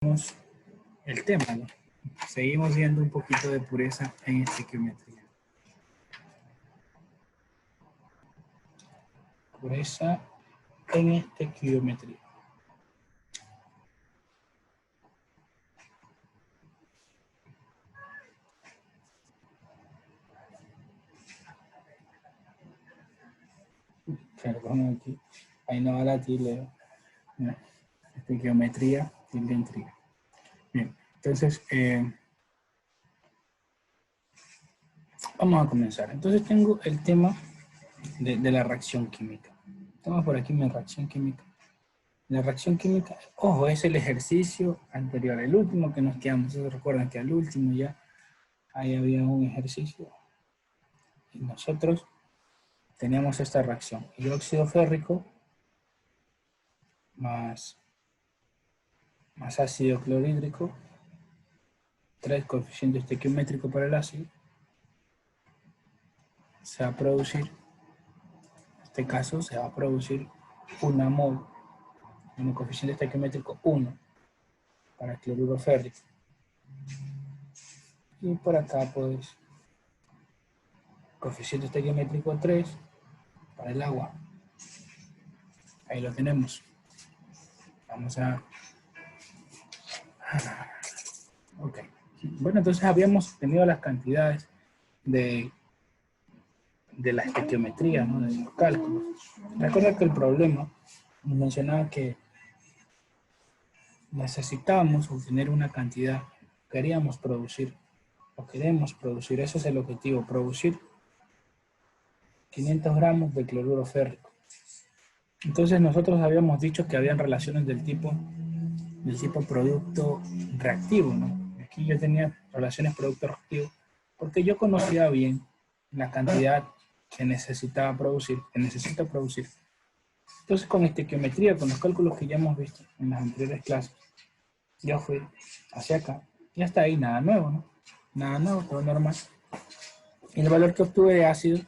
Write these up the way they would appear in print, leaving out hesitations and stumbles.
el tema, ¿no? Seguimos viendo un poquito de pureza en estequiometría. Pureza en estequiometría. Perdón, aquí. Ahí no va la tilde. No. Estequiometría, tilde intriga. Bien, entonces, vamos a comenzar. Entonces tengo el tema de la reacción química. Tengo por aquí mi reacción química. La reacción química, ojo, es el ejercicio anterior, el último que nos quedamos. Recuerden que al último ya ahí había un ejercicio. Y nosotros teníamos esta reacción. Hidróxido férrico más ácido clorhídrico, 3 coeficiente estequiométrico para el ácido. Se va a producir, en este caso se va a producir una mol, un coeficiente estequiométrico 1 para el cloruro férrico. Y por acá pues coeficiente estequiométrico 3 para el agua. Ahí lo tenemos. Vamos a... Ok. Bueno, entonces habíamos tenido las cantidades de la estequiometría, ¿no? De los cálculos. Recuerda que el problema nos mencionaba que necesitábamos obtener una cantidad, queríamos producir, o queremos producir, ese es el objetivo, producir 500 gramos de cloruro férrico. Entonces nosotros habíamos dicho que habían relaciones del tipo producto reactivo, ¿no? Aquí yo tenía relaciones producto reactivo porque yo conocía bien la cantidad que necesitaba producir, que necesito producir. Entonces con estequiometría, con los cálculos que ya hemos visto en las anteriores clases, yo fui hacia acá y hasta ahí nada nuevo, ¿no? Nada nuevo, todo normal. Y el valor que obtuve de ácido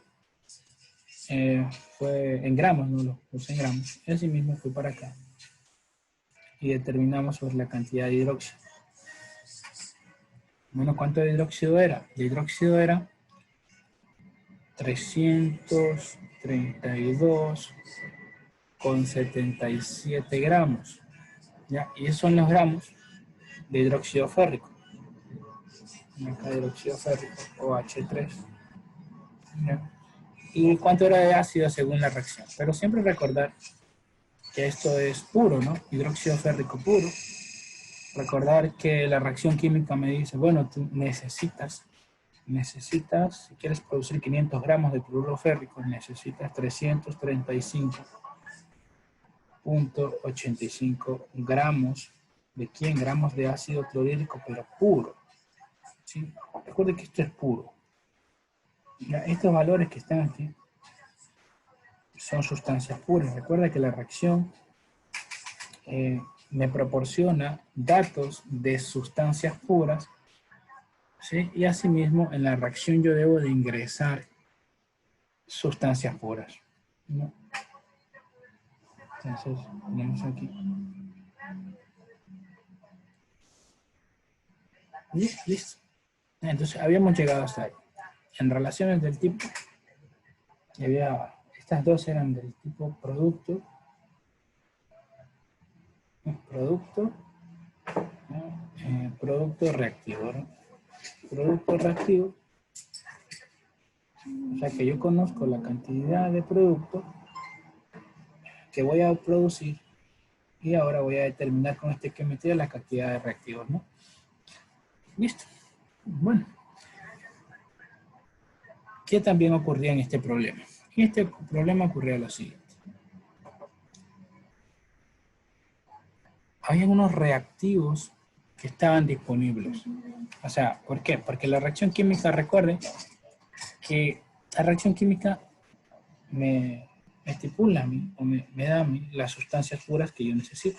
fue en gramos, no lo puse en gramos. Y así mismo fui para acá y determinamos sobre la cantidad de hidróxido. Bueno, ¿cuánto de hidróxido era? De hidróxido era 332,77 gramos. ¿Ya? Y esos son los gramos de hidróxido férrico. Acá hidróxido férrico, OH3. ¿Ya? ¿Y cuánto era de ácido según la reacción? Pero siempre recordar que esto es puro, ¿no? Hidróxido férrico puro. Recordar que la reacción química me dice, bueno, tú necesitas, si quieres producir 500 gramos de cloruro férrico, necesitas 335,85 gramos de ¿quién? Gramos de ácido clorhídrico, pero puro. ¿Sí? Recuerde que esto es puro. Ya, estos valores que están aquí son sustancias puras. Recuerda que la reacción me proporciona datos de sustancias puras, ¿sí? Y asimismo en la reacción yo debo de ingresar sustancias puras, ¿no? Entonces, tenemos aquí. Listo. Entonces, habíamos llegado hasta ahí. En relaciones del tipo, estas dos eran del tipo producto, producto reactivo, ¿no? Producto reactivo, o sea que yo conozco la cantidad de producto que voy a producir y ahora voy a determinar con estequiometría la cantidad de reactivos, ¿no? Listo. Bueno, ¿qué también ocurría en este problema? En este problema ocurría lo siguiente. Había unos reactivos que estaban disponibles. O sea, ¿por qué? Porque la reacción química, recuerden que la reacción química me estipula a mí, o me da a mí las sustancias puras que yo necesito.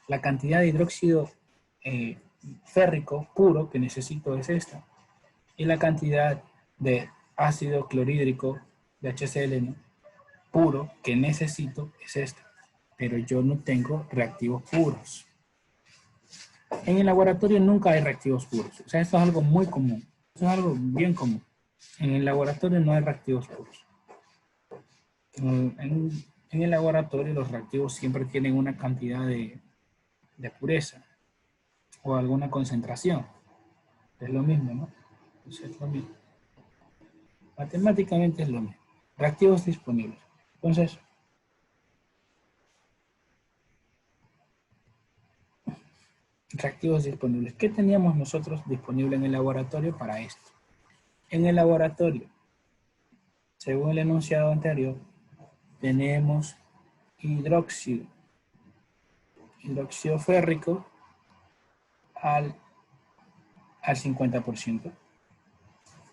La cantidad de hidróxido férrico puro que necesito es esta. Y la cantidad de ácido clorhídrico de HCl, ¿no?, puro que necesito es esta. Pero yo no tengo reactivos puros. En el laboratorio nunca hay reactivos puros. O sea, esto es algo muy común. Eso es algo bien común. En el laboratorio no hay reactivos puros. En el laboratorio los reactivos siempre tienen una cantidad de pureza o alguna concentración. Es lo mismo, ¿no? Entonces es lo mismo. Matemáticamente es lo mismo. Reactivos disponibles. Entonces, reactivos disponibles. ¿Qué teníamos nosotros disponible en el laboratorio para esto? En el laboratorio, según el enunciado anterior, tenemos hidróxido férrico al 50%.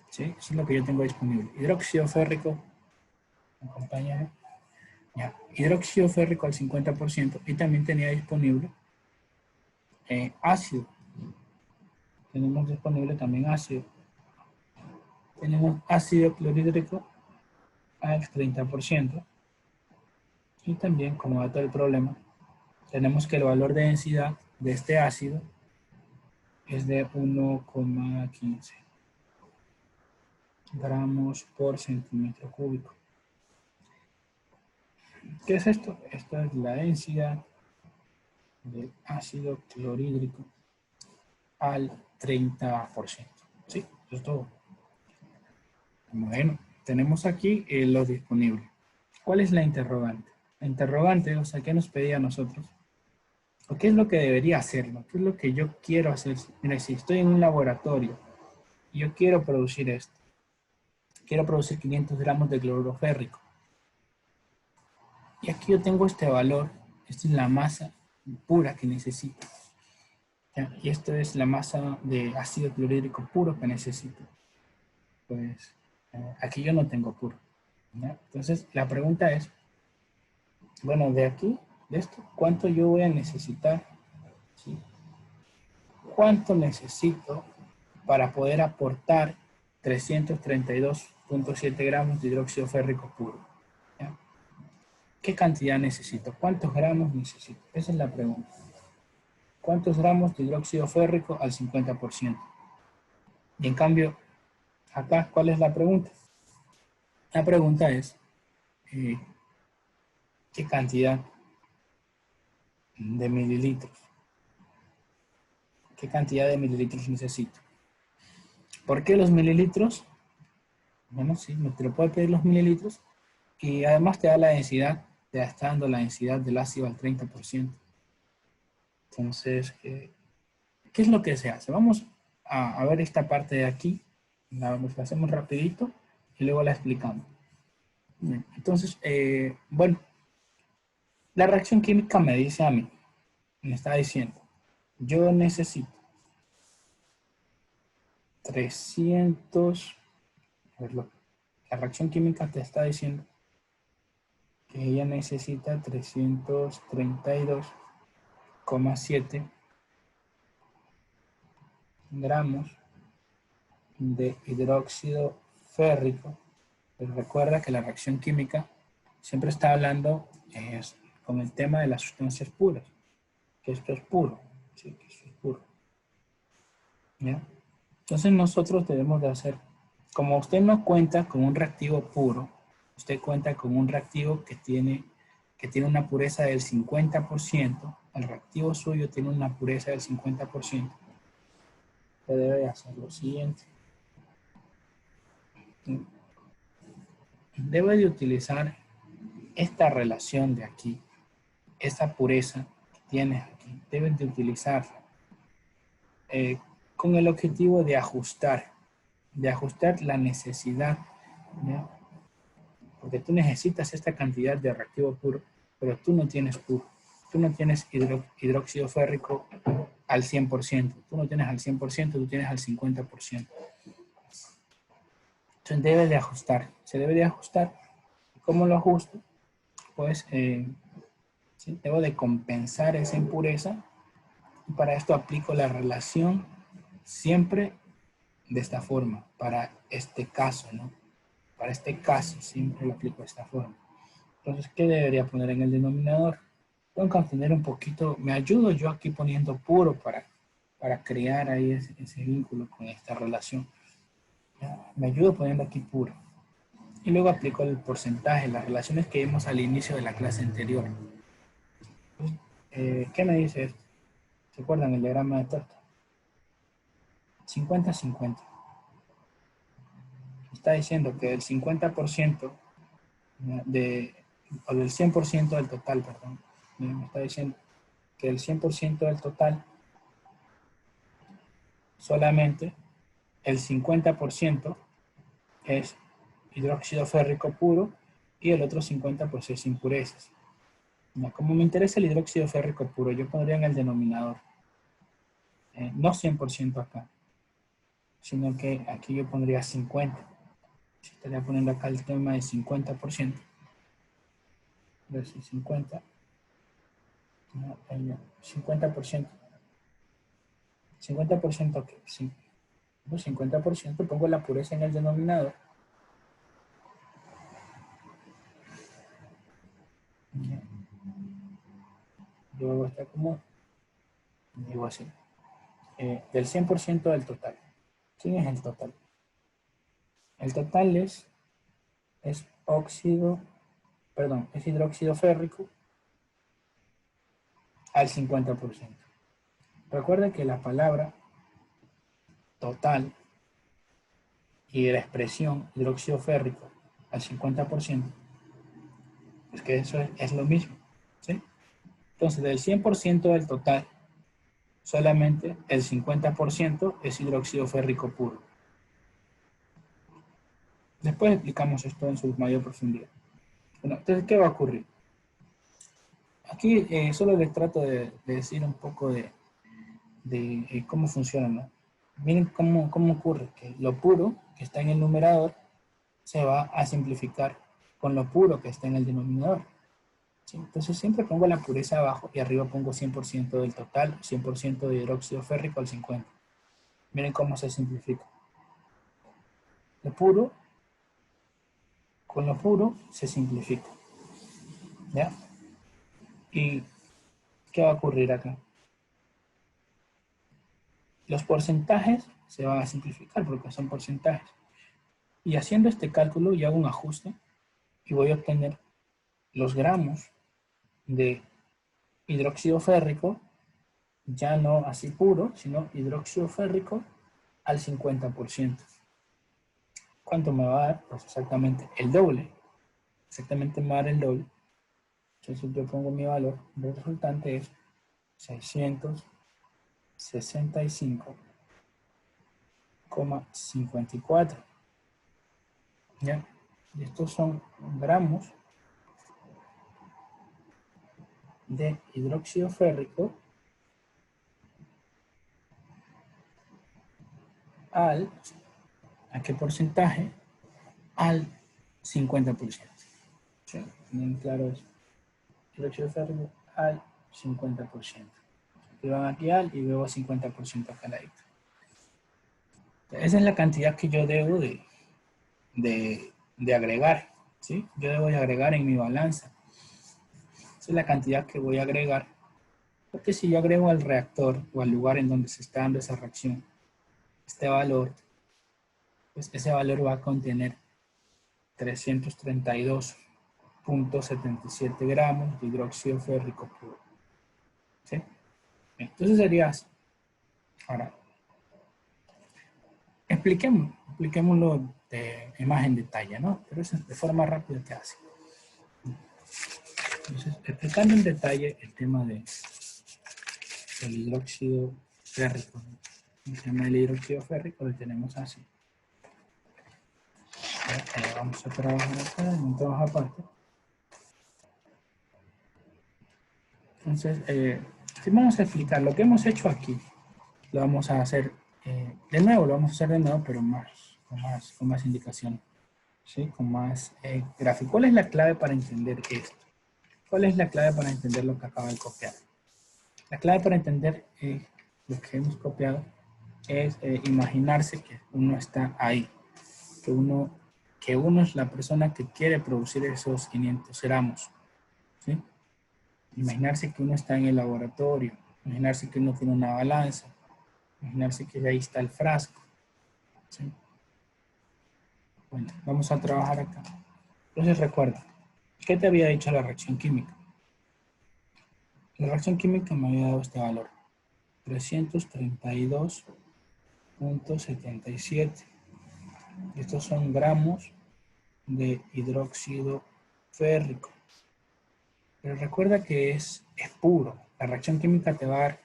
¿Sí? Eso es lo que yo tengo disponible. Hidróxido férrico, acompáñame. Ya. Hidróxido férrico al 50% y también tenía disponible ácido. Tenemos disponible también ácido. Tenemos ácido clorhídrico al 30%. Y también, como dato del problema, tenemos que el valor de densidad de este ácido es de 1,15 gramos por centímetro cúbico. ¿Qué es esto? Esto es la densidad del ácido clorhídrico al 30%. ¿Sí? Eso es todo. Bueno, tenemos aquí lo disponible. ¿Cuál es la interrogante? La interrogante, o sea, ¿qué nos pedía a nosotros? ¿O qué es lo que debería hacerlo? ¿Qué es lo que yo quiero hacer? Mira, si estoy en un laboratorio y yo quiero producir esto, quiero producir 500 gramos de cloruro férrico. Y aquí yo tengo este valor, esta es la masa pura que necesito. ¿Ya? Y esto es la masa de ácido clorhídrico puro que necesito. Pues aquí yo no tengo puro. ¿Ya? Entonces la pregunta es, bueno, de aquí, de esto, ¿cuánto yo voy a necesitar? ¿Sí? ¿Cuánto necesito para poder aportar 332,7 gramos de hidróxido férrico puro? ¿Ya? ¿Qué cantidad necesito? ¿Cuántos gramos necesito? Esa es la pregunta. ¿Cuántos gramos de hidróxido férrico al 50%? Y en cambio, acá, ¿cuál es la pregunta? La pregunta es, ¿qué cantidad de mililitros? ¿Qué cantidad de mililitros necesito? ¿Por qué los mililitros? Bueno, sí, te lo puede pedir los mililitros y además te da la densidad, te está dando la densidad del ácido al 30%. Entonces, ¿qué es lo que se hace? Vamos a ver esta parte de aquí, la hacemos rapidito y luego la explicamos. Bien, entonces, bueno, la reacción química me dice a mí, me está diciendo, yo necesito 300, a ver, la reacción química te está diciendo que ella necesita 332,7 gramos de hidróxido férrico. Pero recuerda que la reacción química siempre está hablando con el tema de las sustancias puras, que esto es puro, ¿sí? Que esto es puro. ¿Ya? Entonces nosotros debemos de hacer, como usted no cuenta con un reactivo puro, usted cuenta con un reactivo que tiene una pureza del 50%, el reactivo suyo tiene una pureza del 50%, usted debe hacer lo siguiente. Debe de utilizar esta relación de aquí, esta pureza que tienes aquí, deben de utilizarla con el objetivo de ajustar la necesidad, ¿ya? Porque tú necesitas esta cantidad de reactivo puro, pero tú no tienes puro. Tú no tienes hidróxido férrico al 100%. Tú no tienes al 100%, tú tienes al 50%. Entonces debe de ajustar. Se debe de ajustar. ¿Cómo lo ajusto? Pues ¿sí? Debo de compensar esa impureza. Y para esto aplico la relación siempre de esta forma. Para este caso, ¿no? Para este caso siempre lo aplico de esta forma. Entonces, ¿qué debería poner en el denominador? Tengo que obtener un poquito, me ayudo yo aquí poniendo puro para para crear ahí ese vínculo con esta relación. ¿Ya? Me ayudo poniendo aquí puro. Y luego aplico el porcentaje, las relaciones que vimos al inicio de la clase anterior. ¿Qué me dice esto? ¿Se acuerdan el diagrama de torta? 50-50. Está diciendo que el 50% o del 100% del total, perdón. Me está diciendo que el 100% del total, solamente el 50% es hidróxido férrico puro y el otro 50% pues es impurezas. Como me interesa el hidróxido férrico puro, yo pondría en el denominador, no 100% acá, sino que aquí yo pondría 50%. Estaría poniendo acá el tema de 50%. Entonces 50%. No, 50%. 50% que sí. 50% pongo la pureza en el denominador. Luego está como, digo así, del 100% del total. ¿Quién es el total? El total es hidróxido férrico al 50%. Recuerden que la palabra total y la expresión hidróxido férrico al 50%, es que eso es lo mismo, ¿sí? Entonces, del 100% del total, solamente el 50% es hidróxido férrico puro. Después explicamos esto en su mayor profundidad. Bueno, entonces, ¿qué va a ocurrir? Aquí solo les trato de decir un poco de cómo funciona, ¿no? Miren cómo ocurre que lo puro que está en el numerador se va a simplificar con lo puro que está en el denominador. ¿Sí? Entonces siempre pongo la pureza abajo y arriba pongo 100% del total, 100% de hidróxido férrico al 50%. Miren cómo se simplifica. Lo puro, con lo puro se simplifica. ¿Ya? ¿Y qué va a ocurrir acá? Los porcentajes se van a simplificar porque son porcentajes. Y haciendo este cálculo yo hago un ajuste y voy a obtener los gramos de hidróxido férrico, ya no así puro, sino hidróxido férrico al 50%. ¿Cuánto me va a dar? Pues exactamente el doble. Exactamente me va a dar el doble. Entonces yo pongo mi valor. El resultante es 665,54. ¿Ya? Y estos son gramos de hidróxido férrico ¿a qué porcentaje? Al 50%. ¿Sí? Bien claro eso. Hidróxido férrico al 50%. Escriban aquí al y luego 50% acá al ladito. Esa es la cantidad que yo debo de agregar, ¿sí? Yo debo de agregar en mi balanza. Esa es la cantidad que voy a agregar. Porque si yo agrego al reactor o al lugar en donde se está dando esa reacción, este valor, pues ese valor va a contener 332,77 gramos de hidróxido férrico puro. ¿Sí? Entonces sería así. Ahora, expliquémoslo más en detalle, ¿no? Pero eso es de forma rápida que hace. Entonces, explicando en detalle el tema del hidróxido férrico, ¿no? El tema del hidróxido férrico lo tenemos así. Vamos a trabajar acá en un trabajo aparte. Entonces, si vamos a explicar lo que hemos hecho aquí, lo vamos a hacer de nuevo, pero con más indicación, ¿sí? Con más gráfico. ¿Cuál es la clave para entender esto? ¿Cuál es la clave para entender lo que acaba de copiar? La clave para entender lo que hemos copiado es imaginarse que uno está ahí, que uno es la persona que quiere producir esos 500 gramos, ¿sí? Imaginarse que uno está en el laboratorio, imaginarse que uno tiene una balanza, Imaginarse que ahí está el frasco. ¿Sí? Bueno, vamos a trabajar acá. Entonces recuerda, ¿qué te había dicho la reacción química? La reacción química me había dado este valor, 332.77. Estos son gramos de hidróxido férrico. Pero recuerda que es puro. La reacción química te va a dar,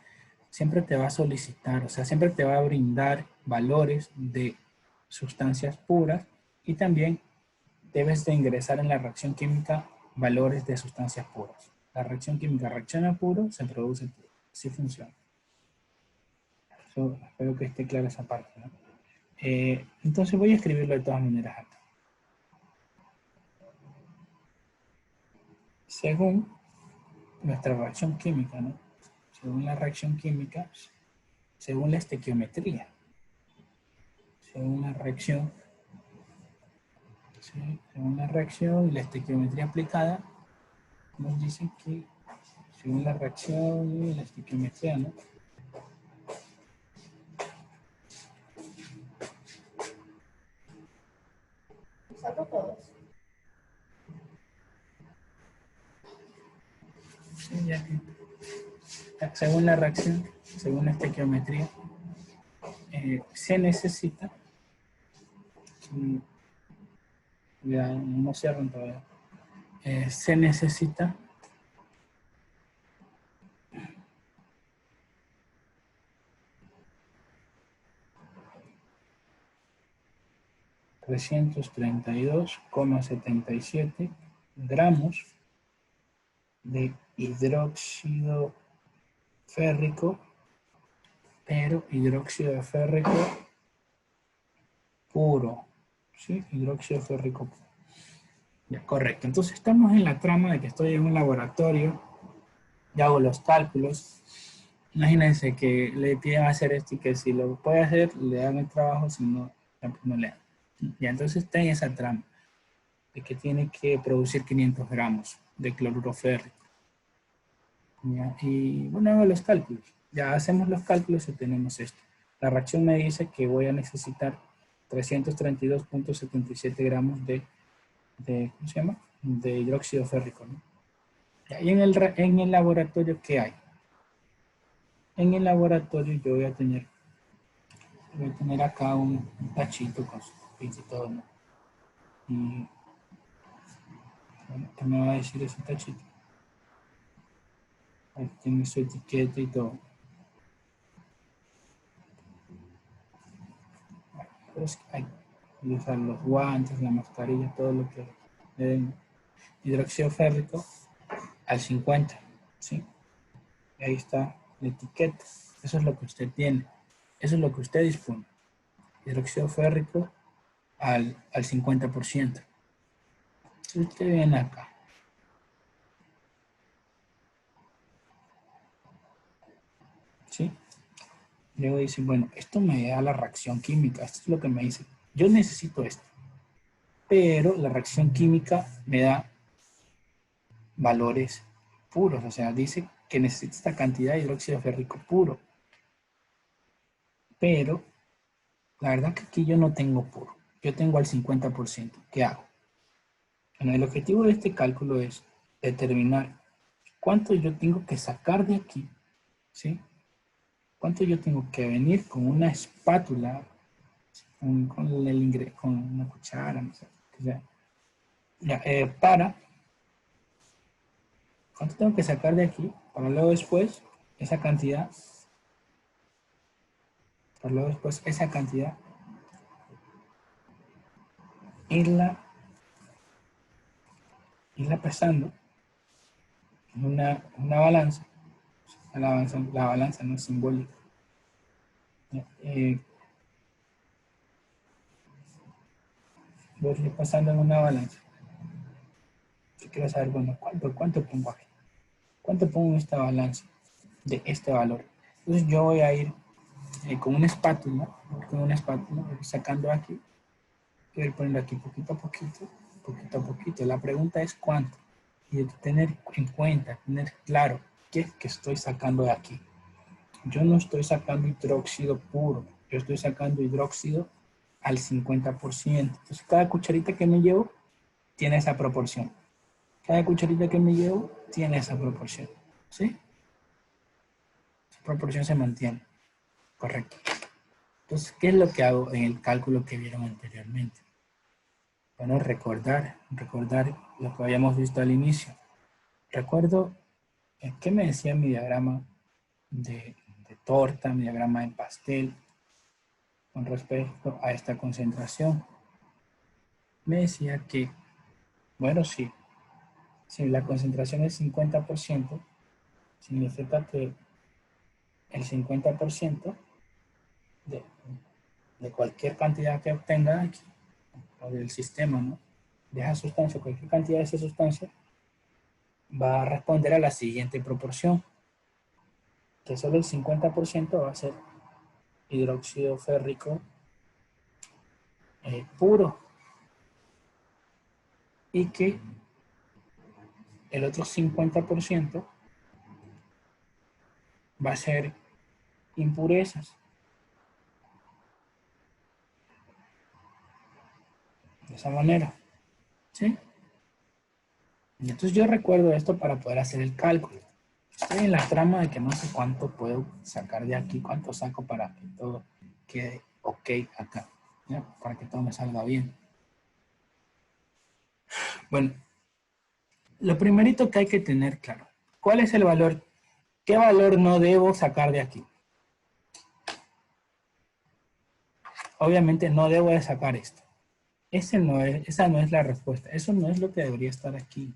siempre te va a solicitar, o sea, siempre te va a brindar valores de sustancias puras y también debes de ingresar en la reacción química valores de sustancias puras. La reacción química reacciona puro, se produce puro. Así funciona. Espero que esté clara esa parte, ¿no? Entonces voy a escribirlo de todas maneras acá. Según nuestra reacción química, ¿no? Según la reacción química, según la estequiometría, según la reacción, ¿sí? Según la reacción y la estequiometría aplicada, nos dicen que según la reacción y la estequiometría, ¿no? Saco todos. Sí, ya que, según la reacción, según la estequiometría, se necesita, ya no cierran todavía, se necesita $332,77 gramos de hidróxido férrico, pero hidróxido férrico puro, ¿sí? Hidróxido férrico puro. Ya, correcto. Entonces estamos en la trama de que estoy en un laboratorio y hago los cálculos. Imagínense que le piden hacer esto y que si lo puede hacer, le dan el trabajo, si no, no le dan. Ya, entonces está en esa trama de que tiene que producir 500 gramos de cloruro férrico. ¿Ya? Y bueno, hago los cálculos. Ya hacemos los cálculos y tenemos esto. La reacción me dice que voy a necesitar 332.77 gramos ¿cómo se llama? De hidróxido férrico, ¿no? Y en el laboratorio, ¿qué hay? En el laboratorio yo voy a tener acá un tachito con su pinche y todo, ¿no? Y bueno, ¿qué me va a decir ese tachito? Ahí tiene su etiqueta y todo. Pues hay que usar los guantes, la mascarilla, todo lo que le den hidróxido férrico al 50, ¿sí? Y ahí está la etiqueta. Eso es lo que usted tiene. Eso es lo que usted dispone. Hidróxido férrico al 50%. Si usted viene acá, ¿sí? Luego dice, bueno, esto me da la reacción química. Esto es lo que me dice. Yo necesito esto. Pero la reacción química me da valores puros. O sea, dice que necesita esta cantidad de hidróxido férrico puro. Pero la verdad que aquí yo no tengo puro. Yo tengo al 50%. ¿Qué hago? Bueno, el objetivo de este cálculo es determinar cuánto yo tengo que sacar de aquí, ¿sí? Cuánto yo tengo que venir con una espátula, con una cuchara, no sé, que sea, ya, cuánto tengo que sacar de aquí para luego después esa cantidad, irla pesando en una balanza. La balanza no es simbólica. Voy a ir pasando en una balanza. Yo quiero saber, bueno, ¿cuánto pongo aquí? ¿Cuánto pongo en esta balanza de este valor? Entonces yo voy a ir con una espátula, sacando aquí, y voy poniendo aquí poquito a poquito, poquito a poquito. La pregunta es cuánto. Y tener en cuenta, tener claro qué es que estoy sacando de aquí. yo no estoy sacando hidróxido puro, yo estoy sacando hidróxido al 50%. Entonces, cada cucharita que me llevo tiene esa proporción. Cada cucharita que me llevo tiene esa proporción. ¿Sí? Esa proporción se mantiene. Correcto. Entonces, ¿qué es lo que hago en el cálculo que vieron anteriormente? Bueno, recordar lo que habíamos visto al inicio. Recuerdo, ¿qué me decía mi diagrama de torta, mi diagrama de pastel, con respecto a esta concentración? Me decía que, bueno, sí, si la concentración es 50%, significa que el 50% de, de cualquier cantidad que obtenga aquí, o del sistema, ¿no? De esa sustancia, cualquier cantidad de esa sustancia, va a responder a la siguiente proporción, que solo el 50% va a ser hidróxido férrico puro, y que el otro 50% va a ser impurezas. De esa manera, ¿sí? Y entonces yo recuerdo esto para poder hacer el cálculo. Estoy en la trama de que no sé cuánto puedo sacar de aquí, cuánto saco para que todo quede ok acá, ¿ya? Para que todo me salga bien. Bueno, lo primerito que hay que tener claro, ¿cuál es el valor? ¿Qué valor no debo sacar de aquí? Obviamente no debo de sacar esto. Esa no es la respuesta. Eso no es lo que debería estar aquí.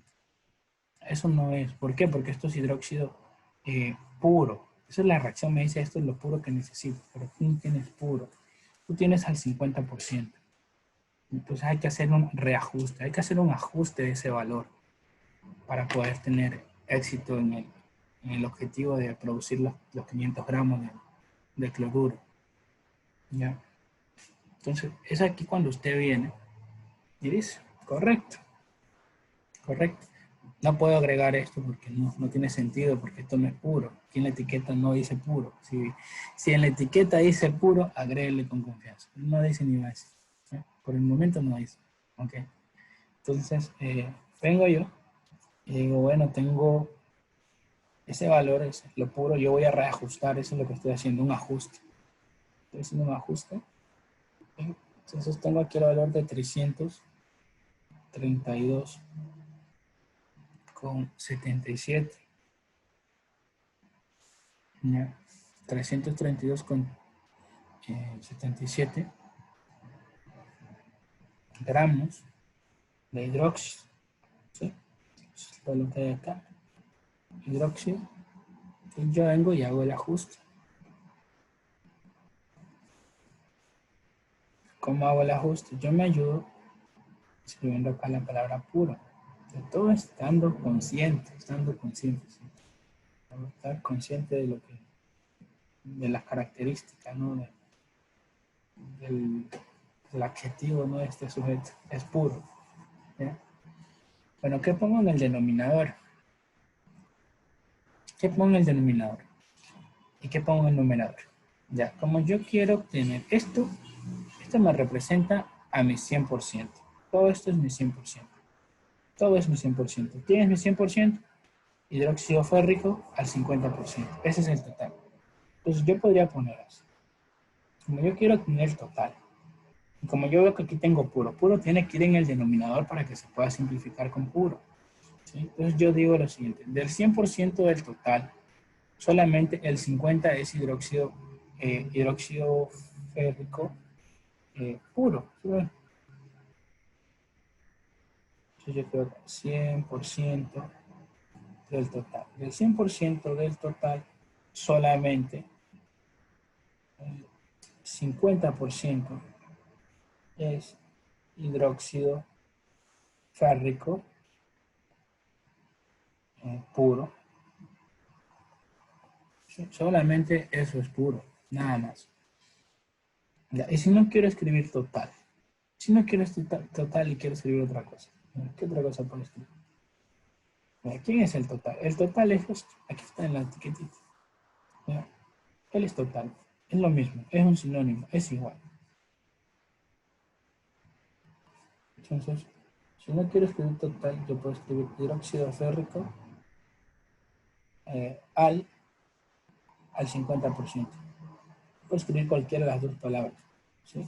Eso no es. ¿Por qué? Porque esto es hidróxido puro. Esa es la reacción, me dice esto es lo puro que necesito, pero tú no tienes puro. Tú tienes al 50%. Entonces hay que hacer un reajuste, hay que hacer un ajuste de ese valor para poder tener éxito en el objetivo de producir los 500 gramos de cloruro. ¿Ya? Entonces es aquí cuando usted viene y dice, correcto, correcto. No puedo agregar esto porque no tiene sentido, porque esto no es puro. Aquí en la etiqueta no dice puro. Si en la etiqueta dice puro, agréguele con confianza. No dice ni más. ¿Sí? Por el momento no dice. ¿Ok? Entonces, vengo yo y digo, bueno, tengo ese valor, es lo puro, yo voy a reajustar, eso es lo que estoy haciendo, un ajuste. Estoy haciendo un ajuste. Entonces tengo aquí el valor de 332,77. ¿Ya? 332,77 gramos de hidróxido. ¿Sí? Eso es todo lo que hay acá. Hidróxido. Y yo vengo y hago el ajuste. ¿Cómo hago el ajuste? Yo me ayudo escribiendo acá la palabra puro. De todo estando consciente, ¿sí? Estar consciente de las características, ¿no? del adjetivo, ¿no? De este sujeto. Es puro. ¿Ya? Bueno, ¿qué pongo en el denominador? ¿Qué pongo en el denominador? ¿Y qué pongo en el numerador? Ya, como yo quiero obtener esto me representa a mi 100%. Todo esto es mi 100%. Todo es mi 100%. ¿Quién es mi 100%? Hidróxido férrico al 50%. Ese es el total. Entonces yo podría poner así. Como yo quiero obtener el total, y como yo veo que aquí tengo puro, puro tiene que ir en el denominador para que se pueda simplificar con puro. ¿Sí? Entonces yo digo lo siguiente, del 100% del total, solamente el 50% es hidróxido férrico puro. ¿Sí? Entonces yo creo que 100% del total. Del 100% del total, solamente el 50% es hidróxido férrico puro. ¿Sí? Solamente eso es puro, nada más. Ya, y si no quiero escribir total, si no quiero escribir total y quiero escribir otra cosa, ¿qué otra cosa puedo escribir? ¿Quién es el total? El total es esto, aquí está en la etiquetita. ¿Ya? Él es total. Es lo mismo, es un sinónimo, es igual. Entonces, si no quiero escribir total, yo puedo escribir hidróxido férrico al 50%. Puedo escribir cualquiera de las dos palabras. ¿Sí?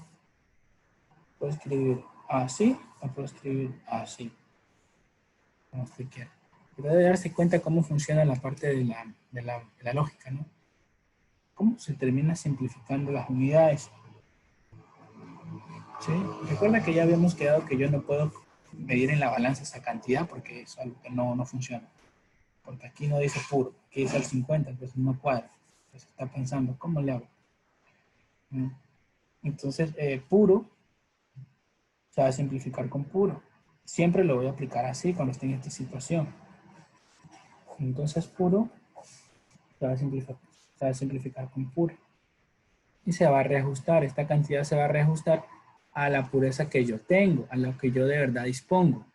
Puedo escribir así o puedo escribir así, como usted quiera. Pero debe darse cuenta cómo funciona la parte de la lógica, ¿no? Cómo se termina simplificando las unidades. ¿Sí? Recuerda que ya habíamos quedado que yo no puedo medir en la balanza esa cantidad porque es algo que no funciona. Porque aquí no dice puro, aquí dice el 50, entonces no cuadra. Entonces está pensando, ¿cómo le hago? Entonces, puro se va a simplificar con puro. Siempre lo voy a aplicar así cuando esté en esta situación. Entonces, puro se va a simplificar con puro. Y se va a reajustar, esta cantidad se va a reajustar a la pureza que yo tengo, a lo que yo de verdad dispongo.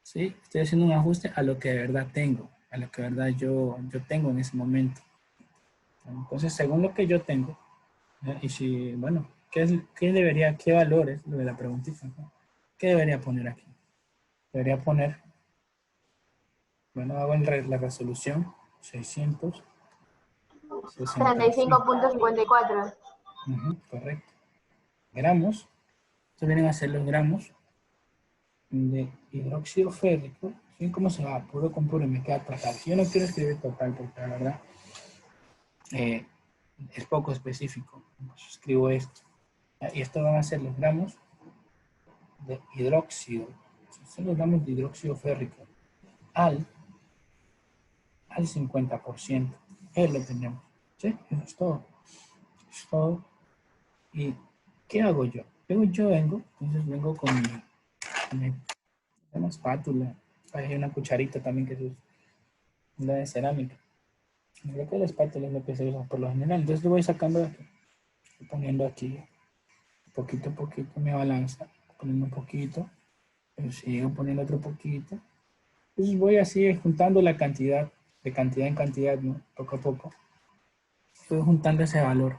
¿Sí? Estoy haciendo un ajuste a lo que de verdad tengo, a lo que de verdad yo tengo en ese momento. Entonces, según lo que yo tengo, ¿ya? Y si, bueno, qué valores, lo de la preguntita, ¿no? ¿Qué debería poner aquí? Debería poner, bueno, hago la resolución 665. 35.54. Correcto. Gramos, estos vienen a ser los gramos de hidróxido férrico. ¿Sí? ¿Cómo se va? Puro con puro y me queda total. Yo no quiero escribir total porque la verdad es poco específico. Entonces, escribo esto. Y esto van a ser los gramos de hidróxido. Son los gramos de hidróxido férrico al 50%. Eso lo tenemos. ¿Sí? Eso es todo. Eso es todo. ¿Y qué hago yo? Yo vengo, entonces vengo con una espátula. Hay una cucharita también que es una de cerámica. Creo que la espátula es lo que se usa por lo general. Entonces lo voy sacando de aquí. Estoy poniendo aquí poquito a poquito mi balanza. Poniendo un poquito. Pero sigo poniendo otro poquito. Entonces voy así juntando la cantidad, de cantidad en cantidad, ¿no? Poco a poco. Estoy juntando ese valor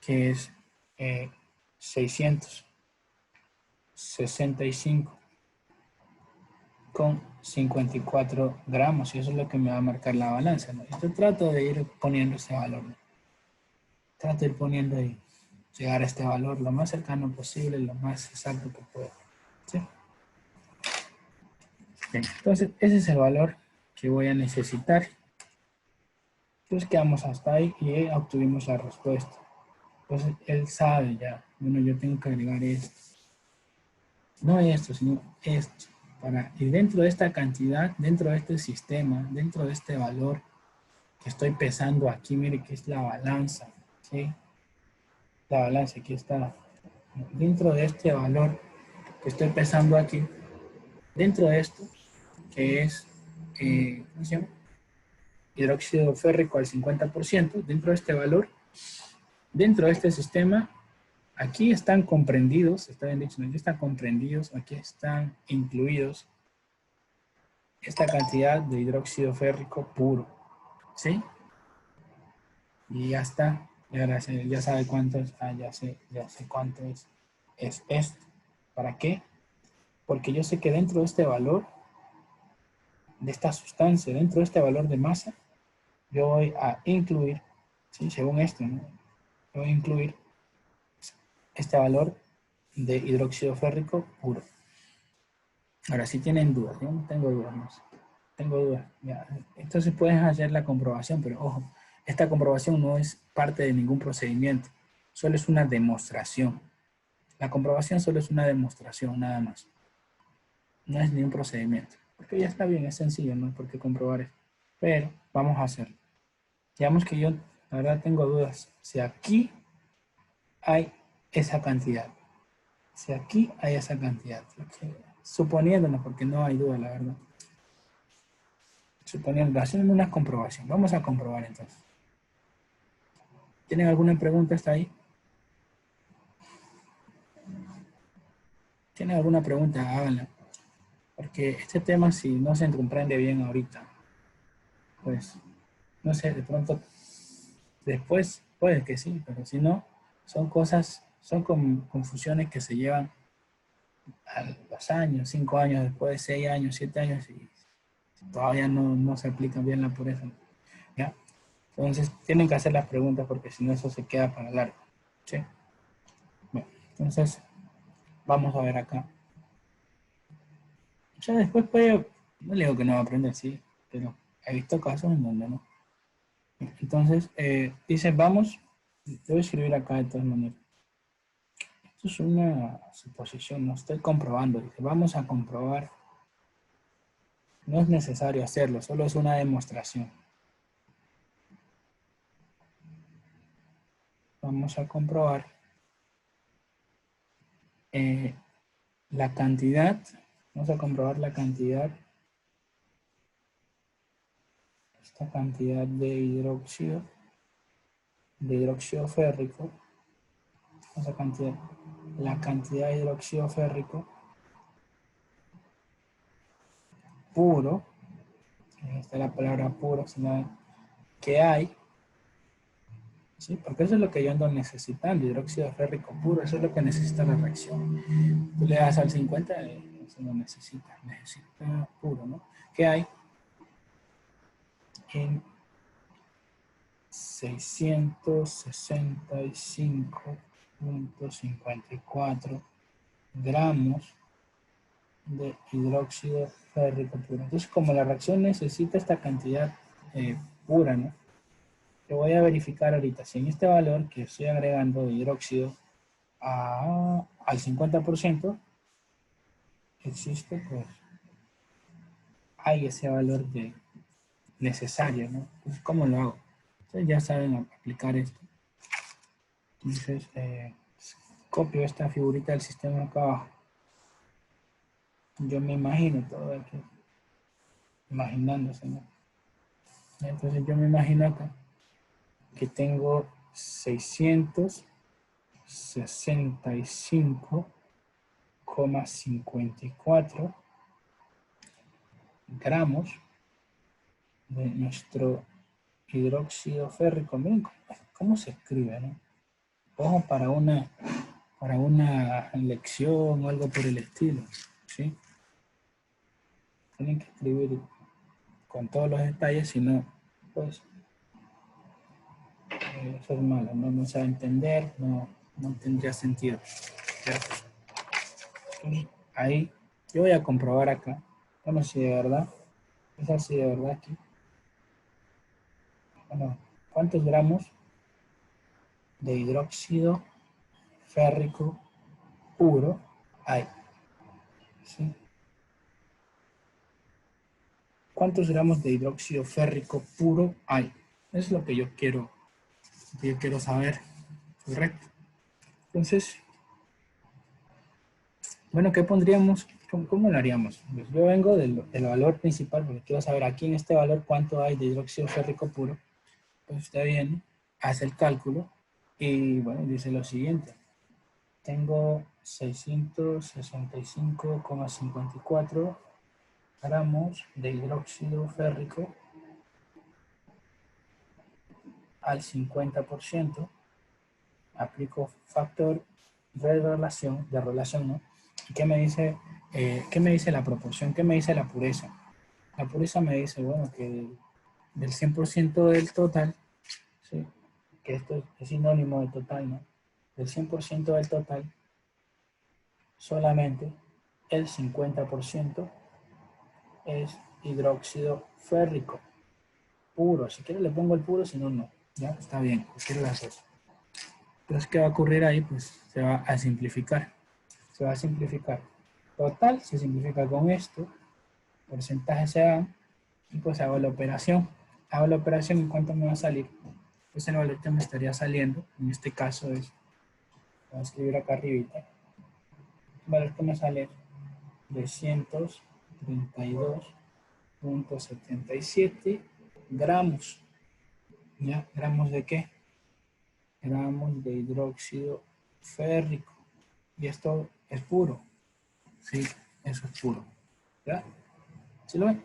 que es 665,54 gramos, y eso es lo que me va a marcar la balanza, ¿no? Yo trato de ir poniendo ese valor, ¿no? Trato de ir poniendo y llegar a este valor lo más cercano posible, lo más exacto que pueda. ¿Sí? Bien, entonces ese es el valor que voy a necesitar. Entonces quedamos hasta ahí y obtuvimos la respuesta. Entonces él sabe ya, bueno, yo tengo que agregar esto. No esto, sino esto. Y dentro de esta cantidad, dentro de este sistema, dentro de este valor que estoy pesando aquí, mire que es la balanza, ¿sí? La balanza, aquí está. Dentro de este valor que estoy pesando aquí, dentro de esto, que es, ¿cómo se llama? Hidróxido férrico al 50%, dentro de este valor, dentro de este sistema, aquí están comprendidos, está bien dicho, aquí están comprendidos, aquí están incluidos esta cantidad de hidróxido férrico puro, ¿sí? Y ya está, ya sabe cuánto es, ya sé cuánto es esto. ¿Para qué? Porque yo sé que dentro de este valor, de esta sustancia, dentro de este valor de masa, yo voy a incluir, ¿sí? Según esto, ¿no? Yo voy a incluir este valor de hidróxido férrico puro. Ahora, si tienen dudas, yo no tengo dudas más. Tengo dudas. Ya. Entonces puedes hacer la comprobación, pero ojo, esta comprobación no es parte de ningún procedimiento, solo es una demostración. La comprobación solo es una demostración, nada más. No es ni un procedimiento. Porque ya está bien, es sencillo, no hay por qué comprobar eso. Pero vamos a hacerlo. Digamos que yo, la verdad, tengo dudas. Si aquí hay esa cantidad. Si aquí hay esa cantidad. Suponiéndonos, porque no hay duda, la verdad. Suponiendo, haciendo una comprobación. Vamos a comprobar entonces. ¿Tienen alguna pregunta hasta ahí? ¿Tienen alguna pregunta? Háganla. Porque este tema, si no se comprende bien ahorita, pues, no sé, de pronto, después Puede que sí, pero si no, son cosas, son confusiones que se llevan a los años, 5 años después, 6 años, 7 años, y todavía no se aplica bien la pureza, ¿ya? Entonces, tienen que hacer las preguntas porque si no, eso se queda para largo, ¿sí? Bueno, entonces, vamos a ver acá. Ya después puede, no le digo que no va a aprender, sí, pero he visto casos en donde no. Entonces, dice, vamos, te voy a escribir acá de todas maneras. Esto es una suposición, no estoy comprobando. Dice, vamos a comprobar. No es necesario hacerlo, solo es una demostración. Vamos a comprobar la cantidad. Vamos a comprobar la cantidad. Esta cantidad de hidróxido férrico. Esa cantidad, la cantidad de hidróxido férrico puro. Esta es la palabra puro, sino que hay. ¿Sí? Porque eso es lo que yo ando necesitando, hidróxido férrico puro, eso es lo que necesita la reacción. Tú le das al 50, eso no necesita puro, ¿no? ¿Qué hay? En 665.54 gramos de hidróxido férrico puro. Entonces, como la reacción necesita esta cantidad pura, ¿no? Lo voy a verificar ahorita. Si en este valor que estoy agregando de hidróxido al 50% existe, pues hay ese valor de necesario, ¿no? Entonces, ¿cómo lo hago? Ustedes ya saben aplicar esto. Entonces, copio esta figurita del sistema acá abajo. Yo me imagino todo aquí, imaginándose, ¿no? Entonces yo me imagino acá que tengo 665,54 gramos de nuestro hidróxido férrico. Miren cómo se escribe, ¿no? Ojo para una lección o algo por el estilo, ¿sí? Tienen que escribir con todos los detalles, si no, pues eso es malo, no se va a entender, no tendría sentido. Entonces, ahí, yo voy a comprobar acá, bueno, si de verdad, es así de verdad aquí. Bueno, ¿cuántos gramos de hidróxido férrico puro hay? ¿Sí? ¿Cuántos gramos de hidróxido férrico puro hay? Es lo que yo quiero saber, ¿correcto? Entonces, bueno, ¿qué pondríamos? ¿Cómo lo haríamos? Pues yo vengo del valor principal, porque quiero saber aquí en este valor cuánto hay de hidróxido férrico puro. Pues usted viene, hace el cálculo y, bueno, dice lo siguiente. Tengo 665,54 gramos de hidróxido férrico al 50%. Aplico factor de relación, ¿no? ¿Y qué me dice la proporción? ¿Qué me dice la pureza? La pureza me dice, bueno, que del 100% del total, ¿sí? Que esto es sinónimo de total, ¿no? Del 100% del total, solamente el 50% es hidróxido férrico puro. Si quiero le pongo el puro, si no, no. Ya está bien, quiero hacer. Entonces, ¿qué va a ocurrir ahí? Pues se va a simplificar. Se va a simplificar. Total se simplifica con esto. Porcentajes se dan. Y pues hago la operación. Hago la operación y ¿cuánto me va a salir? Pues el valor que me estaría saliendo, en este caso es, voy a escribir acá arribita, el valor que me sale 332,77 gramos. ¿Ya? ¿Gramos de qué? Gramos de hidróxido férrico. Y esto es puro. Sí, eso es puro. ¿Ya? ¿Sí lo ven?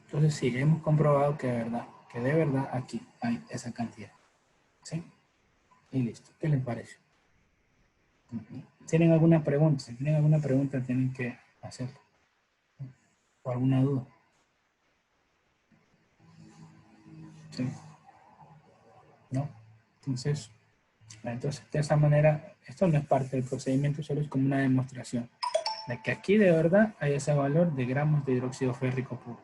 Entonces sí, hemos comprobado que de verdad aquí hay esa cantidad. ¿Sí? Y listo. ¿Qué les parece? ¿Tienen alguna pregunta? Si tienen alguna pregunta, tienen que hacer. ¿O alguna duda? ¿Sí? ¿No? Entonces, de esa manera, esto no es parte del procedimiento, solo es como una demostración de que aquí de verdad hay ese valor de gramos de hidróxido férrico puro.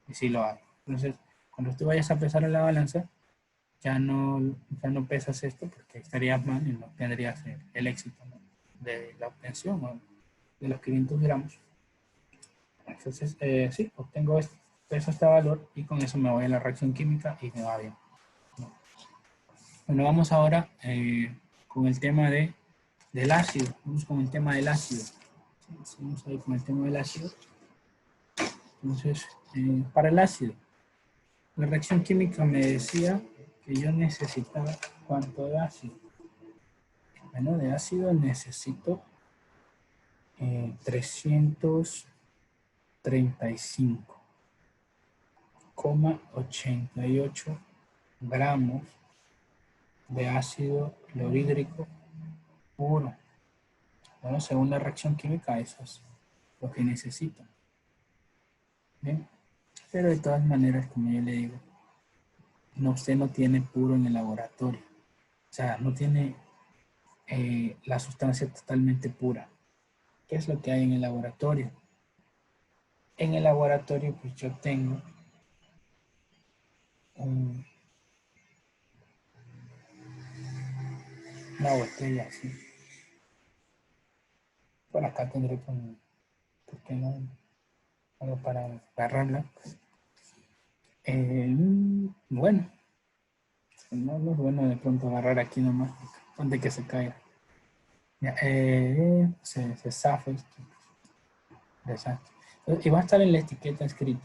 Y sí lo hay. Entonces, cuando tú vayas a pesar en la balanza, ya no pesas esto porque estarías mal y no tendrías el éxito, ¿no?, de la obtención, ¿no?, de los 500 gramos. Entonces, sí, obtengo esto, peso este valor y con eso me voy a la reacción química y me va bien. Bueno, vamos ahora con el tema del ácido. Vamos con el tema del ácido. Vamos a ir con el tema del ácido. Entonces, para el ácido, la reacción química me decía que yo necesitaba ¿cuánto de ácido? Bueno, de ácido necesito 335,88 gramos de ácido clorhídrico puro. Bueno, según la reacción química, eso es lo que necesito. ¿Bien? Pero de todas maneras, como yo le digo, no, usted no tiene puro en el laboratorio. O sea, no tiene la sustancia totalmente pura. ¿Qué es lo que hay en el laboratorio? En el laboratorio, pues yo tengo una botella así. Por acá tendré ¿por qué no? Algo para agarrarla. Bueno, no es bueno de pronto agarrar aquí nomás, donde que se caiga. Ya, se zafa esto. Desastre. Y va a estar en la etiqueta escrito.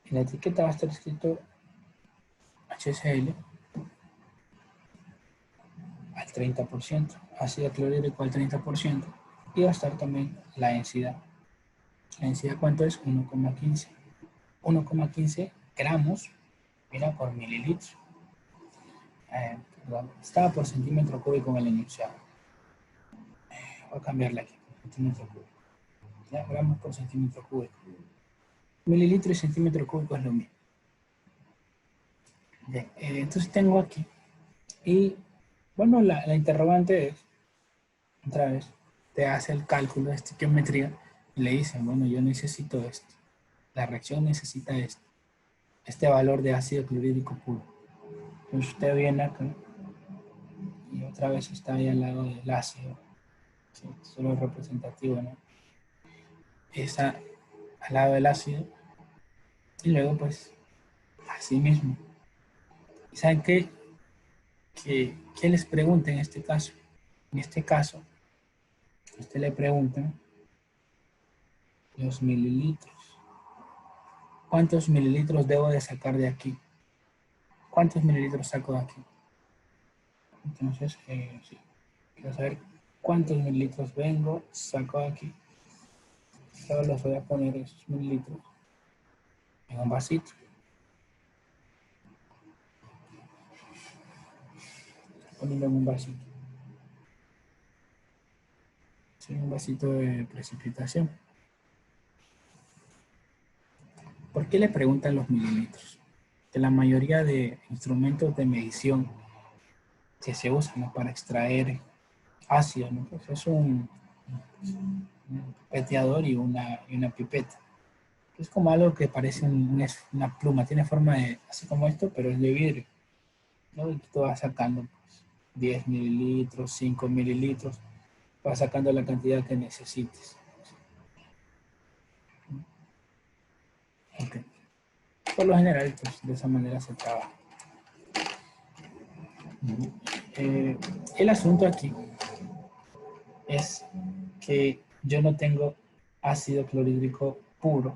En la etiqueta va a estar escrito HCl al 30%, ácido clorhídrico al 30%, y va a estar también la densidad. La densidad, ¿cuánto es? 1,15. 1,15 gramos, mira, por mililitro. Estaba por centímetro cúbico en el enunciado. Voy a cambiarla aquí, centímetro cúbico. ¿Ya? Gramos por centímetro cúbico. Mililitro y centímetro cúbico es lo mismo. Bien, entonces tengo aquí. Y bueno, la interrogante es, otra vez, te hace el cálculo de estequiometría y le dicen, bueno, yo necesito esto. La reacción necesita esto. Este valor de ácido clorhídrico puro. Entonces usted viene acá y otra vez está ahí al lado del ácido. Sí, solo es representativo, ¿no? Está al lado del ácido y luego pues así mismo. ¿Y saben qué? ¿Qué les pregunta en este caso? En este caso, usted le pregunta los mililitros. ¿Cuántos mililitros debo de sacar de aquí? ¿Cuántos mililitros saco de aquí? Entonces, sí, quiero saber cuántos mililitros saco de aquí. Ahora los voy a poner esos mililitros en un vasito. Ponerlo en un vasito. Sí, un vasito de precipitación. ¿Por qué le preguntan los mililitros? Que la mayoría de instrumentos de medición que se usan, ¿no?, para extraer ácido, ¿no?, pues es un peteador y una pipeta. Es como algo que parece una pluma, tiene forma de, así como esto, pero es de vidrio, ¿no? Y tú vas sacando pues, 10 mililitros, 5 mililitros, vas sacando la cantidad que necesites. Okay. Por lo general, pues de esa manera se trabaja. El asunto aquí es que yo no tengo ácido clorhídrico puro,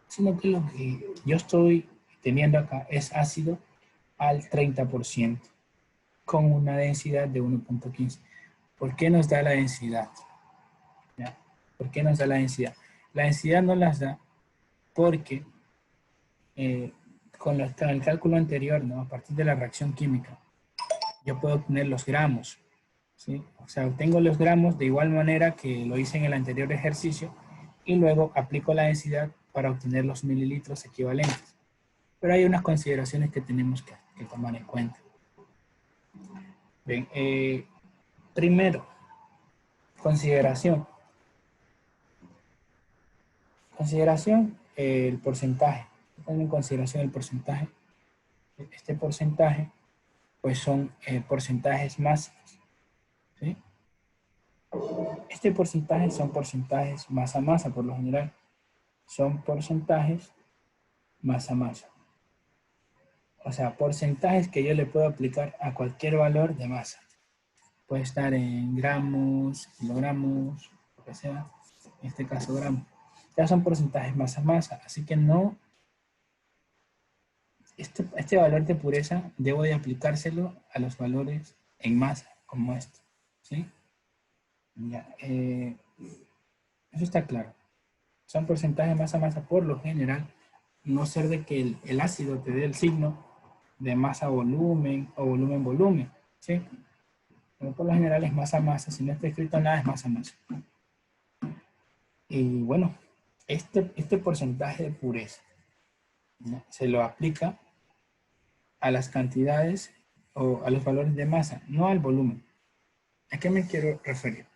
sino que lo que yo estoy teniendo acá es ácido al 30%, con una densidad de 1,15. ¿Por qué nos da la densidad? ¿Ya? ¿Por qué nos da la densidad? La densidad nos las da porque con el cálculo anterior, ¿no? A partir de la reacción química, yo puedo obtener los gramos, ¿sí? O sea, obtengo los gramos de igual manera que lo hice en el anterior ejercicio y luego aplico la densidad para obtener los mililitros equivalentes. Pero hay unas consideraciones que tenemos que tomar en cuenta. Bien, primero, consideración. Consideración, el porcentaje. Tengan en consideración el porcentaje. Este porcentaje, pues son porcentajes máximos, ¿sí? Este porcentaje son porcentajes masa a masa, por lo general. Son porcentajes masa a masa. O sea, porcentajes que yo le puedo aplicar a cualquier valor de masa. Puede estar en gramos, kilogramos, lo que sea. En este caso, gramos. Ya son porcentajes masa a masa. Así que no... Este valor de pureza debo de aplicárselo a los valores en masa, como este. ¿Sí? Ya, eso está claro. Son porcentajes masa a masa por lo general, no ser de que el ácido te dé el signo de masa a volumen o volumen a volumen, ¿sí? Pero por lo general es masa a masa, si no está escrito nada es masa a masa. Y bueno, este porcentaje de pureza, ¿no? Se lo aplica a las cantidades o a los valores de masa, no al volumen. ¿A qué me quiero referir?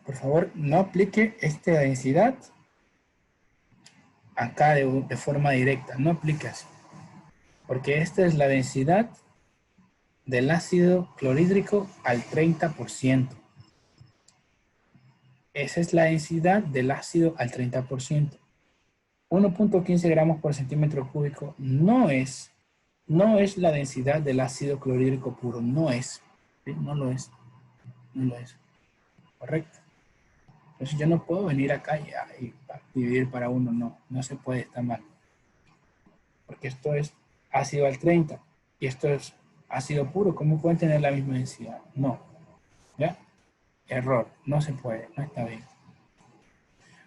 Por favor, no aplique esta densidad acá de forma directa, no aplique así. Porque esta es la densidad del ácido clorhídrico al 30%. Esa es la densidad del ácido al 30%. 1.15 gramos por centímetro cúbico no es la densidad del ácido clorhídrico puro, no es. ¿Sí? No lo es. No lo es. Correcto. Entonces yo no puedo venir acá y dividir para uno, no se puede, está mal. Porque esto es ácido al 30 y esto es ácido puro, ¿cómo pueden tener la misma densidad? No, ¿ya? Error, no se puede, no está bien.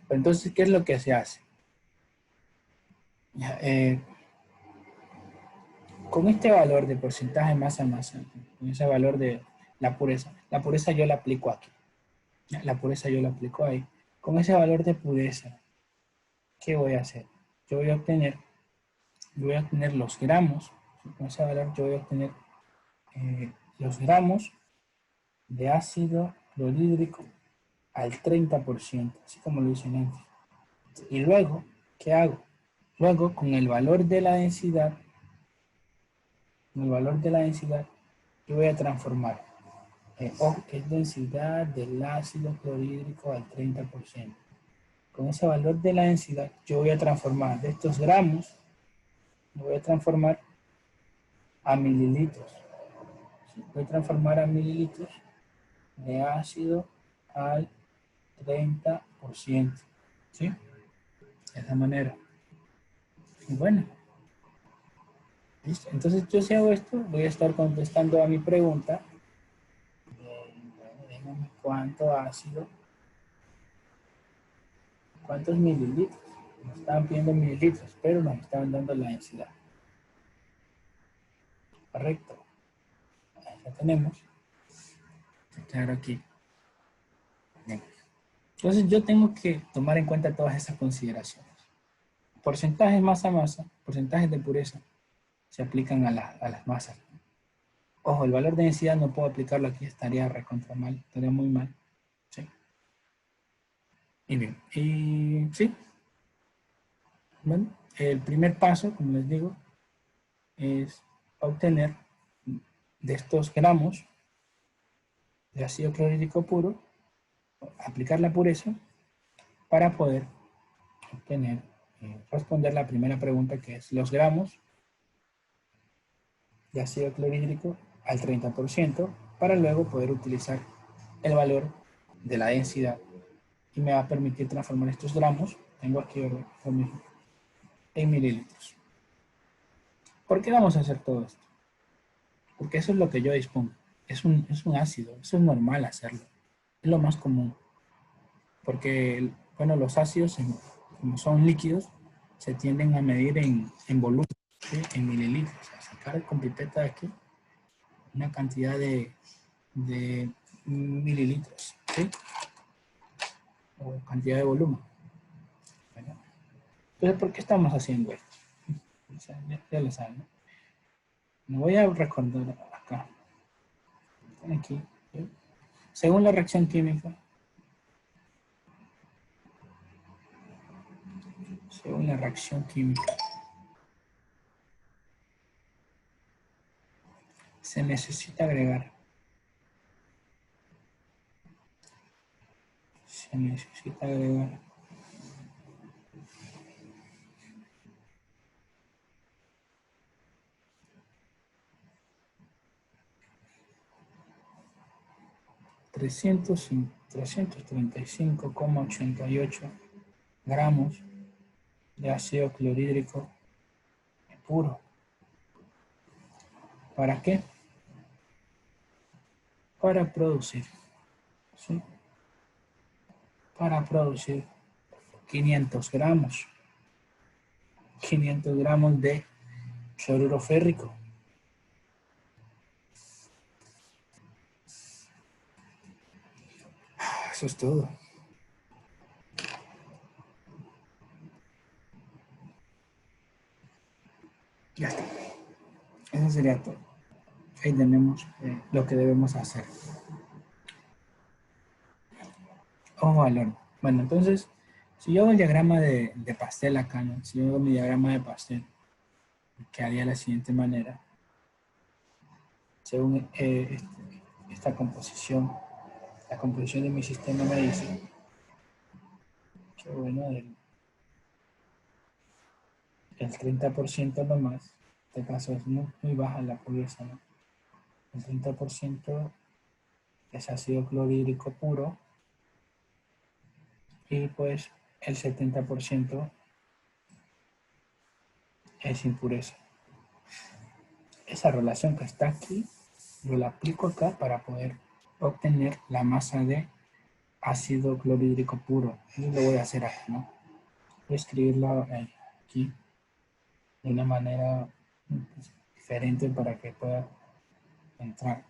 Pero entonces, ¿qué es lo que se hace? Ya, con este valor de porcentaje masa a masa, con ese valor de la pureza yo la aplico aquí. ¿Ya? La pureza yo la aplico ahí. Con ese valor de pureza, ¿qué voy a hacer? Yo voy a obtener los gramos, con ese valor yo voy a obtener los gramos de ácido clorhídrico al 30%, así como lo hice antes. Y luego, ¿qué hago? Luego, con el valor de la densidad, yo voy a transformar. Que es densidad del ácido clorhídrico al 30%. Con ese valor de la densidad, yo voy a transformar de estos gramos, lo voy a transformar a mililitros. Voy a transformar a mililitros de ácido al 30%. ¿Sí? De esa manera. Y bueno. ¿Listo? Entonces yo si hago esto, voy a estar contestando a mi pregunta. Dígame cuánto ácido, cuántos mililitros. Nos estaban pidiendo mililitros, pero nos estaban dando la densidad. Correcto. Ahí la tenemos. Claro, aquí. Bien. Entonces yo tengo que tomar en cuenta todas esas consideraciones. Porcentajes masa a masa, porcentajes de pureza, se aplican a las masas. Ojo, el valor de densidad no puedo aplicarlo aquí, estaría recontra mal, estaría muy mal. ¿Sí? Y bien, y sí. Bueno, el primer paso, como les digo, es obtener de estos gramos de ácido clorhídrico puro, aplicar la pureza para poder obtener, responder la primera pregunta, que es los gramos de ácido clorhídrico al 30%, para luego poder utilizar el valor de la densidad y me va a permitir transformar estos gramos, tengo aquí en mililitros. ¿Por qué vamos a hacer todo esto? Porque eso es lo que yo dispongo. Es un ácido, eso es normal hacerlo. Es lo más común. Porque, bueno, los ácidos, como son líquidos, se tienden a medir en volumen, ¿sí? En mililitros. A sacar con pipeta de aquí una cantidad de mililitros, ¿sí? O cantidad de volumen. ¿Verdad? Entonces, ¿por qué estamos haciendo esto? O sea, ya lo saben, ¿no? Me voy a recordar acá. Aquí. ¿Sí? Según la reacción química, se necesita agregar 335,88 gramos de ácido clorhídrico puro. ¿Para qué? Para producir, ¿sí? Para producir 500 gramos de cloruro férrico. Eso es todo. Ya está. Eso sería todo. Ahí tenemos lo que debemos hacer. Ojo al horno. Bueno, entonces, si yo hago el diagrama de pastel acá, ¿no? Si yo hago mi diagrama de pastel, quedaría de la siguiente manera. Según esta composición, la composición de mi sistema me dice que, bueno, el 30% nomás, en este caso es muy baja la pureza, ¿no? El 30% es ácido clorhídrico puro y pues el 70% es impureza. Esa relación que está aquí, yo la aplico acá para poder obtener la masa de ácido clorhídrico puro. Eso lo voy a hacer aquí, ¿no? Voy a escribirlo aquí de una manera diferente para que pueda entrar.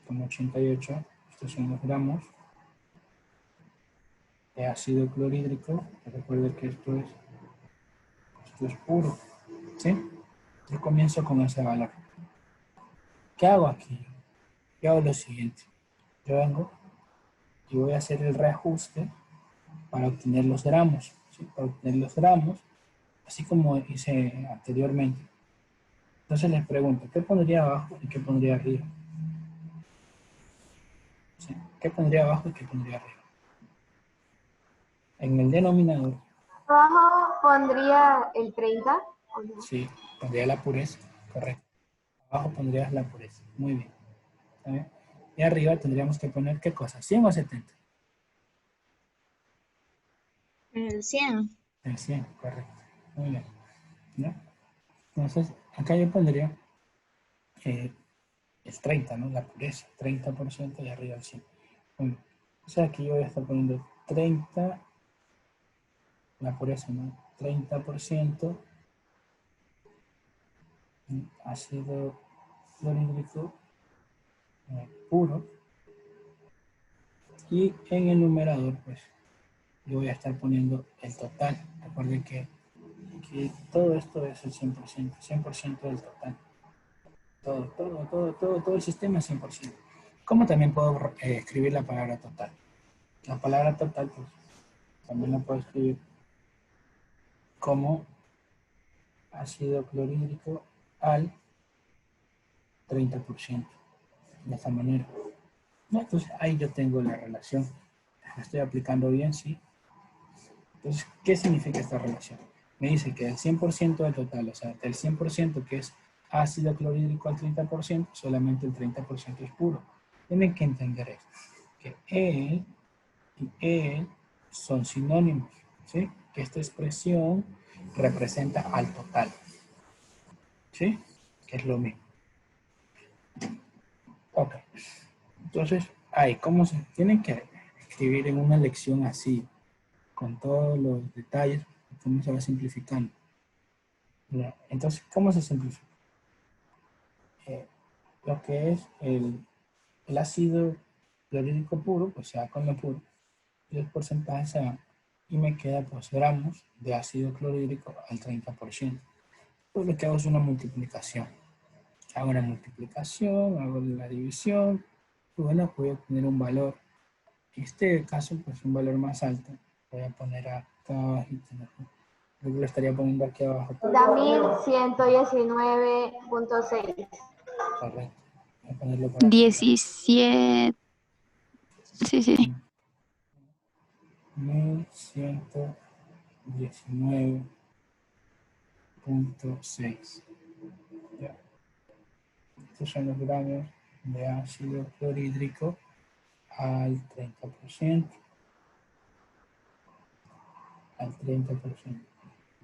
Como 88, estos son los gramos de ácido clorhídrico. Recuerden que esto es puro, ¿sí? Yo comienzo con ese valor. ¿Qué hago aquí? Yo hago lo siguiente. Yo vengo y voy a hacer el reajuste para obtener los gramos, ¿sí? Para obtener los gramos, así como hice anteriormente. Entonces les pregunto, ¿qué pondría abajo y qué pondría arriba? ¿Sí? ¿Qué pondría abajo y qué pondría arriba? En el denominador. Abajo pondría el 30. ¿O no? Sí, pondría la pureza, correcto. Abajo pondrías la pureza, muy bien. ¿Está bien? Y arriba tendríamos que poner, ¿qué cosa? ¿100 o 70? El 100. El 100, correcto. Muy bien. ¿No? Entonces, acá yo pondría el 30, ¿no? La pureza, 30% y arriba el 100. Bueno, o sea, aquí yo voy a estar poniendo 30, la pureza, ¿no? 30% ácido clorhídrico puro. Y en el numerador, pues, yo voy a estar poniendo el total. Recuerden que todo esto es el 100%, 100% del total. Todo el sistema es 100%. ¿Cómo también puedo escribir la palabra total? La palabra total, pues, también la puedo escribir como ácido clorhídrico al 30%. De esta manera. Entonces, ahí yo tengo la relación. ¿La estoy aplicando bien? Sí. Entonces, ¿qué significa esta relación? Me dice que el 100% del total, o sea, del 100% que es ácido clorhídrico al 30%, solamente el 30% es puro. Tienen que entender esto, que él y él son sinónimos, ¿sí? Que esta expresión representa al total, ¿sí? Que es lo mismo. Ok. Entonces, ahí, ¿cómo se tienen que escribir en una lección así, con todos los detalles, cómo se va simplificando. Ya, entonces, ¿cómo se simplifica? Lo que es el ácido clorhídrico puro, pues se va con lo puro, y los porcentajes se van, y me queda pues gramos de ácido clorhídrico al 30%. Pues lo que hago es una multiplicación. Hago una multiplicación, hago la división, y bueno, voy a obtener un valor. En este caso, pues un valor más alto. Voy a poner acá abajito, ¿no? Creo que lo estaría poniendo aquí abajo. Da 1119.6. Correcto. Voy a ponerlo por acá. 17. Sí, sí. 1119.6. Ya. Estos son los gramos de ácido clorhídrico al 30%. Al 30%.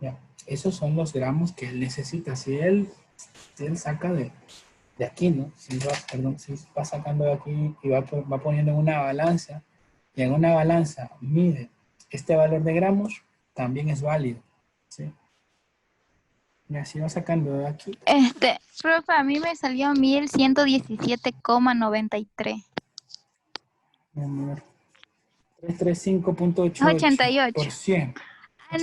Ya. Esos son los gramos que él necesita. Si él saca de aquí, ¿no? Si va sacando de aquí y va poniendo en una balanza, y en una balanza mide este valor de gramos, también es válido, ¿sí? Y así va sacando de aquí. Profe, a mí me salió 1117,93. 335.88 por 88. 100.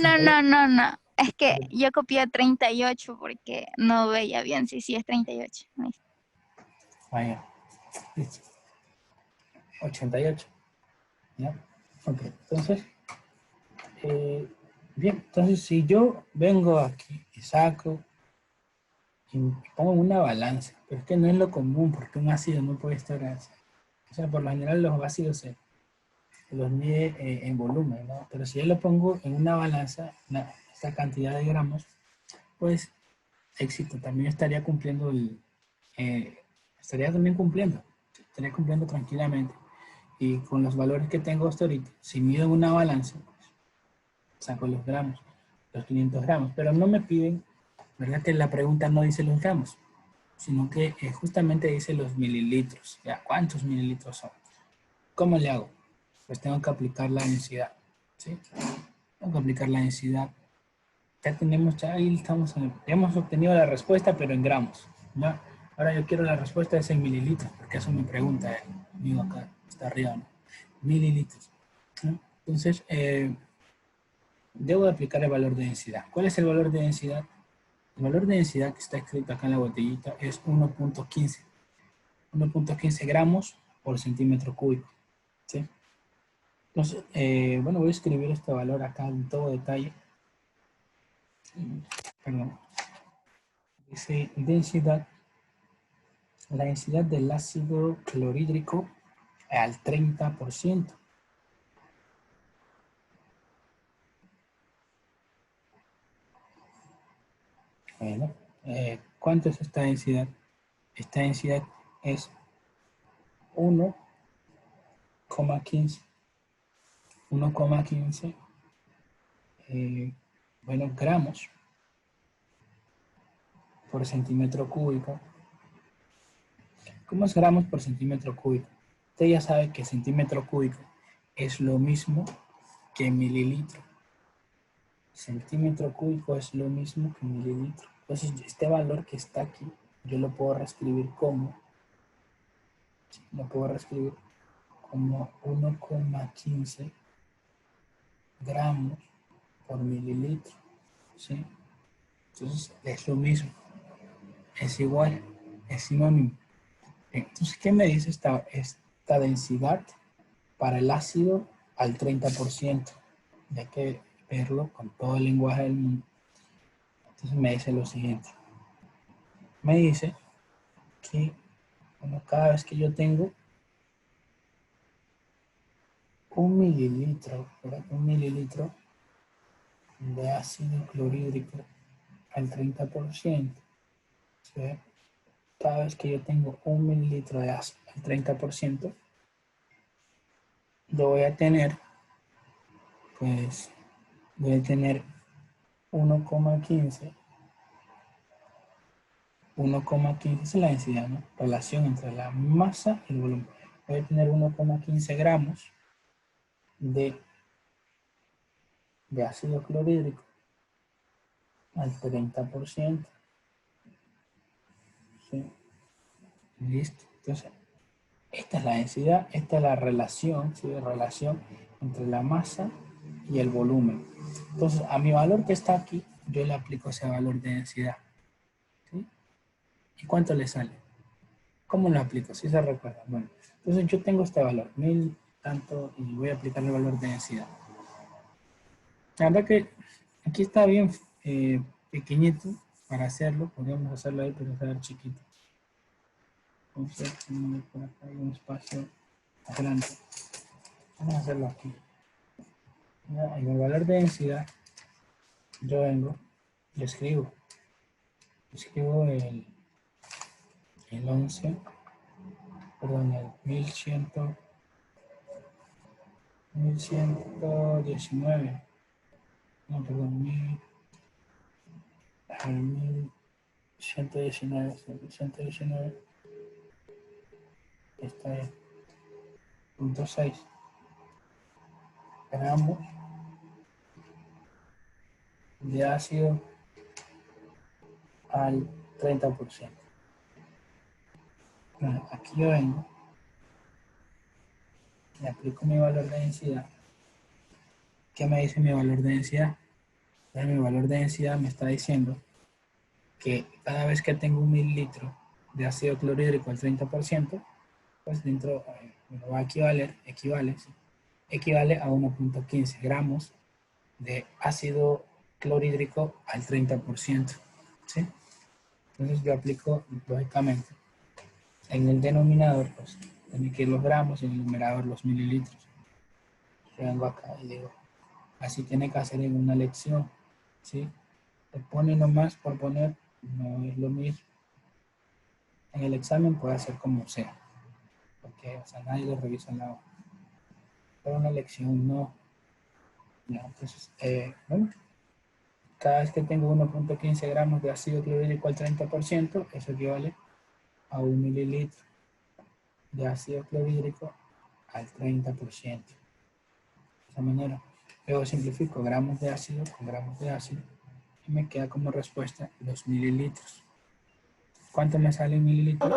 No. Es que yo copié 38 porque no veía bien si sí es 38. Vaya. Listo. 88. ¿Ya? Ok, entonces, bien, entonces si yo vengo aquí y saco y pongo una balanza, pero es que no es lo común porque un ácido no puede estar así. O sea, por lo general los ácidos se los mide en volumen, ¿no? Pero si yo lo pongo en una balanza, esta cantidad de gramos, pues éxito, también estaría cumpliendo estaría cumpliendo tranquilamente. Y con los valores que tengo hasta ahorita, si mido en una balanza, pues, saco los gramos, los 500 gramos, pero no me piden, ¿verdad? Que la pregunta no dice los gramos, sino que justamente dice los mililitros. ¿Ya? ¿Cuántos mililitros son? ¿Cómo le hago? Pues tengo que aplicar la densidad, ¿sí? Tengo que aplicar la densidad. Ya ahí estamos, hemos obtenido la respuesta, pero en gramos, ¿ya? Ahora yo quiero la respuesta en mililitros, porque eso me pregunta el amigo acá, está arriba, ¿no? Mililitros, ¿no? Entonces, debo de aplicar el valor de densidad. ¿Cuál es el valor de densidad? El valor de densidad que está escrito acá en la botellita es 1.15. 1.15 gramos por centímetro cúbico, ¿sí? Entonces, bueno, voy a escribir este valor acá en todo detalle. Perdón. Dice densidad, la densidad del ácido clorhídrico al 30%. Bueno, ¿cuánto es esta densidad? Esta densidad es 1,15. 1,15 bueno, gramos por centímetro cúbico. ¿Cómo es gramos por centímetro cúbico? Usted ya sabe que centímetro cúbico es lo mismo que mililitro. Centímetro cúbico es lo mismo que mililitro. Entonces, este valor que está aquí, yo lo puedo reescribir como, lo puedo reescribir como 1,15 gramos por mililitro, ¿sí? Entonces, es lo mismo, es igual, es sinónimo. Entonces, ¿qué me dice esta densidad para el ácido al 30%? Ya hay que verlo con todo el lenguaje del mundo. Entonces me dice lo siguiente. Me dice que, bueno, cada vez que yo tengo 1 mililitro, ¿verdad? 1 mililitro de ácido clorhídrico al 30%, ¿sí? Cada vez que yo tengo 1 mililitro de ácido al 30%, yo voy a tener, pues, voy a tener 1,15. 1,15 es la densidad, ¿no? Relación entre la masa y el volumen. Voy a tener 1,15 gramos de de ácido clorhídrico al 30%. ¿Sí? Listo. Entonces, esta es la densidad, esta es la relación, ¿sí? Relación entre la masa y el volumen. Entonces, a mi valor que está aquí, yo le aplico ese valor de densidad. ¿Sí? ¿Y cuánto le sale? ¿Cómo lo aplico? Si se recuerda. Bueno, entonces yo tengo este valor, 1000 tanto, y voy a aplicar el valor de densidad. La verdad que aquí está bien pequeñito para hacerlo. Podríamos hacerlo ahí, pero está chiquito. Entonces, por acá hay un espacio grande. Vamos a hacerlo aquí. Ya, en el valor de densidad, yo vengo y escribo el 11, perdón, el 1119, no, perdón, 1119, está ahí, 0.6 gramos de ácido al 30%. Bueno, aquí yo vengo y aplico mi valor de densidad. ¿Qué me dice mi valor de densidad? Entonces, mi valor de densidad me está diciendo que cada vez que tengo 1 mililitro de ácido clorhídrico al 30%, pues dentro va a equivale a 1.15 gramos de ácido clorhídrico al 30%. ¿Sí? Entonces yo aplico, lógicamente, en el denominador, pues, tiene que ir los gramos y en el numerador los mililitros. Yo vengo acá y digo, así tiene que hacer en una lección, ¿sí? Te pone nomás por poner, no es lo mismo. En el examen puede hacer como sea, porque, o sea, nadie lo revisa en la hoja. Pero una lección no. Ya, entonces, bueno, cada vez que tengo 1.15 gramos de ácido clorhídrico al 30%, eso equivale a 1 mililitro de ácido clorhídrico al 30%. De esa manera, luego simplifico gramos de ácido con gramos de ácido y me queda como respuesta los mililitros. ¿Cuánto me sale en mililitros?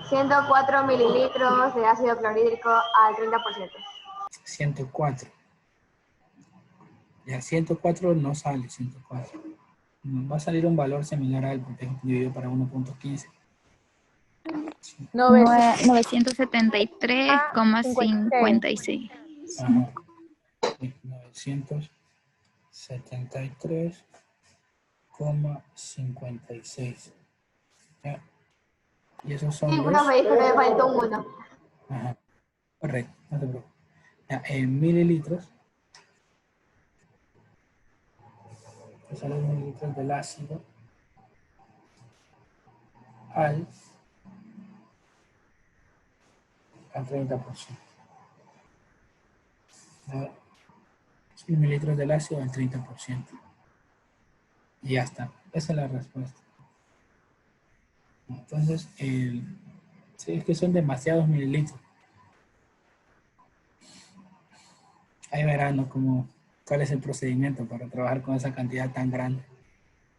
104 mililitros de ácido clorhídrico al 30%. 104. Ya 104 no sale 104. Va a salir un valor similar al porque es dividido para 1.15. Sí. 973,56. Ajá. Sí, 973,56. ¿Ya? Y esos Sí, son los... profe, pero me faltó un 1. Ajá. Correcto, no te preocupes. Ya, en mililitros, salen los mililitros del ácido al 30%. ¿Ya? 100 mililitros del ácido al 30%. Y ya está. Esa es la respuesta. Entonces, sí, es que son demasiados mililitros. Ahí verán, ¿no? Cuál es el procedimiento para trabajar con esa cantidad tan grande.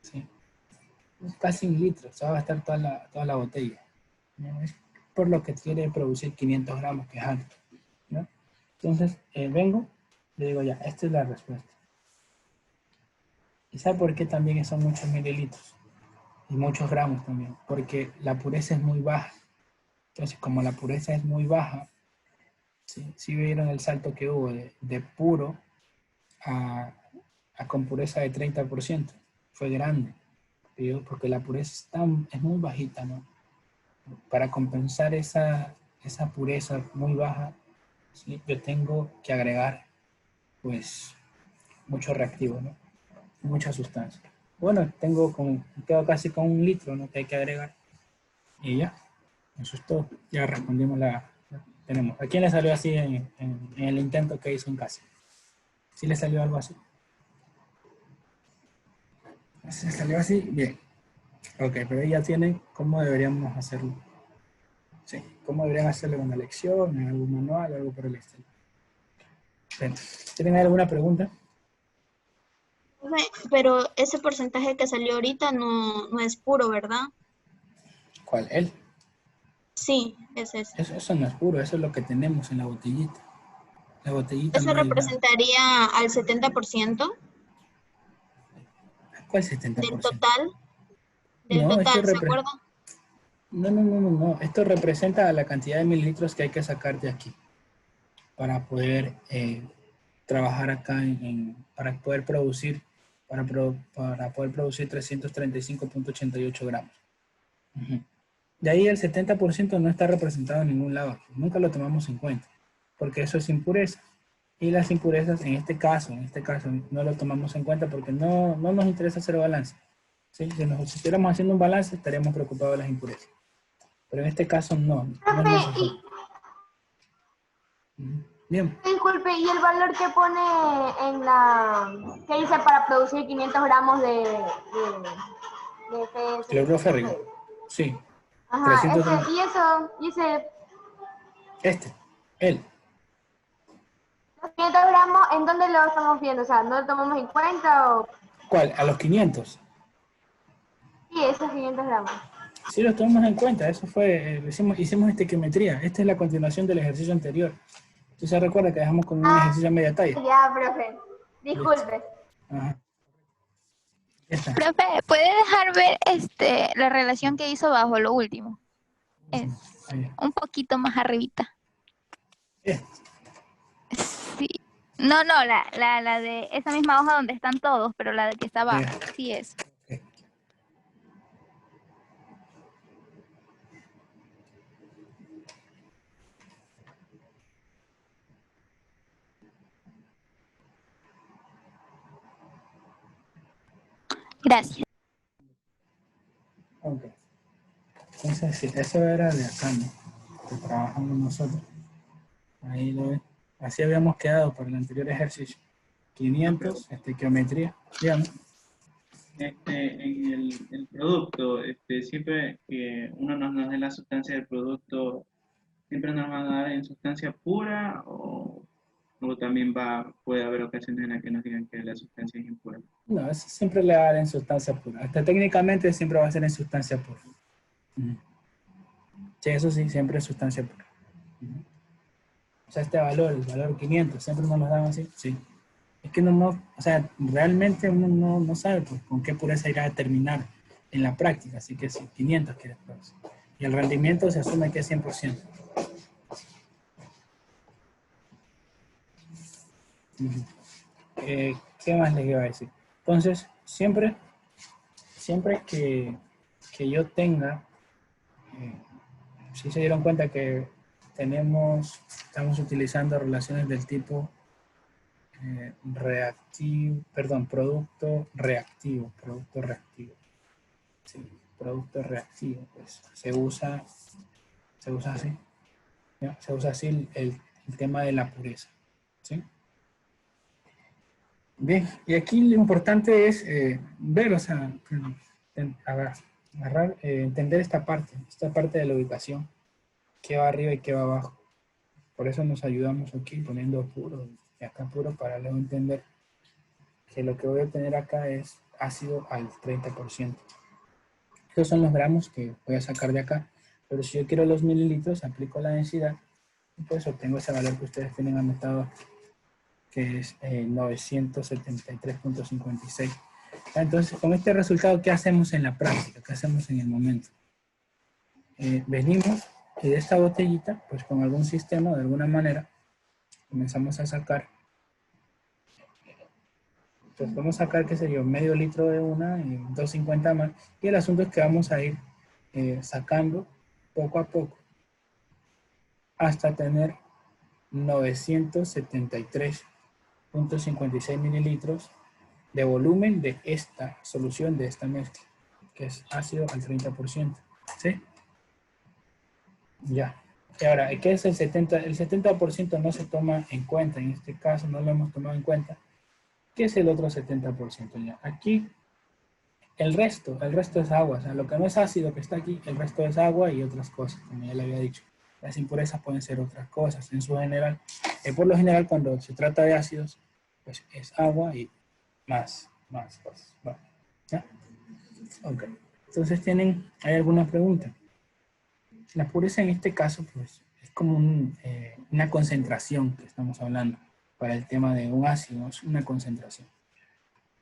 ¿Sí? Es casi 1 litro, se va a gastar toda la botella. ¿No? Es por lo que quiere producir 500 gramos, que es alto. ¿No? Entonces, vengo, le digo ya, esta es la respuesta. ¿Y sabe por qué también son muchos mililitros? Y muchos gramos también. Porque la pureza es muy baja. Entonces, como la pureza es muy baja, ¿sí vieron el salto que hubo de puro a con pureza de 30%? Fue grande. Porque la pureza es muy bajita, ¿no? Para compensar esa pureza muy baja, ¿sí? Yo tengo que agregar, pues, mucho reactivo, ¿no? Mucha sustancia. Bueno, quedo casi con 1 litro, ¿no? Que hay que agregar. Y ya, eso es todo. Ya respondimos tenemos. ¿A quién le salió así en el intento que hizo en casa? ¿Sí le salió algo así? ¿Sí salió así? Bien. Ok, pero ya tienen cómo deberíamos hacerlo. Sí, cómo deberían hacerlo en una lección, en algún manual, algo por el estilo. Bien. ¿Tienen alguna pregunta? Pero ese porcentaje que salió ahorita no es puro, ¿verdad? ¿Cuál? Él. Sí, es ese. Eso no es puro, eso es lo que tenemos en la botellita. La botellita Eso no hay nada. representaría al 70% ¿Cuál del 70%? total, No, ¿se acuerdan? no. Esto representa la cantidad de mililitros que hay que sacar de aquí para poder trabajar acá para poder producir para poder producir 335.88 gramos. Ujú. De ahí el 70% no está representado en ningún lado. Nunca lo tomamos en cuenta, porque eso es impureza. Y las impurezas, en este caso, no lo tomamos en cuenta porque no nos interesa hacer balance. ¿Sí? Si estuviéramos haciendo un balance, estaríamos preocupados de las impurezas. Pero en este caso no es Profe, necesario. y Ujú. Bien, disculpe, ¿y el valor que pone en la, que dice para producir 500 gramos de cloruro FS? férrico. Sí, Ajá, 300, y ese, él. los 500 gramos, ¿en dónde lo estamos viendo? O sea, ¿no lo tomamos en cuenta o...? ¿Cuál? A los 500. Sí, esos 500 gramos. Sí, los tomamos en cuenta. Eso fue, hicimos estequiometría. Esta es la continuación del ejercicio anterior. ¿Usted se recuerda que dejamos con un Ah, ejercicio a media talla? ya, profe. Listo. Disculpe. Ajá. Ya está. Profe, ¿puede dejar ver la relación que hizo bajo lo último? Es Ahí. un poquito más arribita. Bien. Sí. No, la de esa misma hoja donde están todos, pero la de que está abajo. Bien. Sí es. Ok. Gracias. Ok. Entonces, sí, eso era de acá, ¿no? Que trabajamos nosotros. Ahí lo ven. Así habíamos quedado para el anterior ejercicio. 500, estequiometría. Dígame. En el producto, siempre que uno nos dé la sustancia del producto, siempre nos van a dar en sustancia pura o también puede haber ocasiones en las que nos digan que la sustancia es impura. No, eso siempre le va a dar en sustancia pura. Hasta técnicamente siempre va a ser en sustancia pura. Ujú. Sí, eso sí, siempre es sustancia pura. Ujú. O sea, este valor, el valor 500, siempre nos lo dan así. Sí. Es que o sea, realmente uno no sabe pues, con qué pureza irá a terminar en la práctica. Así que sí, 500 quieres producir. Y el rendimiento se asume que es 100%. Ujú. ¿Qué más les iba a decir? Entonces, siempre que yo tenga, si se dieron cuenta que estamos utilizando relaciones del tipo producto reactivo. Sí, producto reactivo, pues se usa así, ¿ya? Se usa así el tema de la pureza, ¿sí? Bien, y aquí lo importante es ver, o sea, entender esta parte de la ubicación, qué va arriba y qué va abajo. Por eso nos ayudamos aquí poniendo puro y acá puro para luego entender que lo que voy a obtener acá es ácido al 30%. Estos son los gramos que voy a sacar de acá, pero si yo quiero los mililitros, aplico la densidad y pues obtengo ese valor que ustedes tienen anotado, que es 973.56. Entonces, con este resultado, ¿qué hacemos en la práctica? ¿Qué hacemos en el momento? Venimos y de esta botellita, pues con algún sistema, de alguna manera, comenzamos a sacar. Entonces vamos a sacar, qué sé yo, medio litro de una y 250 más. Y el asunto es que vamos a ir sacando poco a poco hasta tener 973.56 mililitros de volumen de esta solución, de esta mezcla, que es ácido al 30%. ¿Sí? Ya. Y ahora, ¿qué es el 70%? El 70% no se toma en cuenta, en este caso no lo hemos tomado en cuenta. ¿Qué es el otro 70%? Ya. Aquí el resto es agua, o sea, lo que no es ácido que está aquí, el resto es agua y otras cosas, como ya le había dicho. Las impurezas pueden ser otras cosas, en su general. Por lo general, cuando se trata de ácidos, pues es agua y más más cosas. Bueno, ¿ya? Ok. Entonces, ¿hay alguna pregunta? La pureza en este caso, pues, es como una concentración que estamos hablando para el tema de un ácido, es una concentración.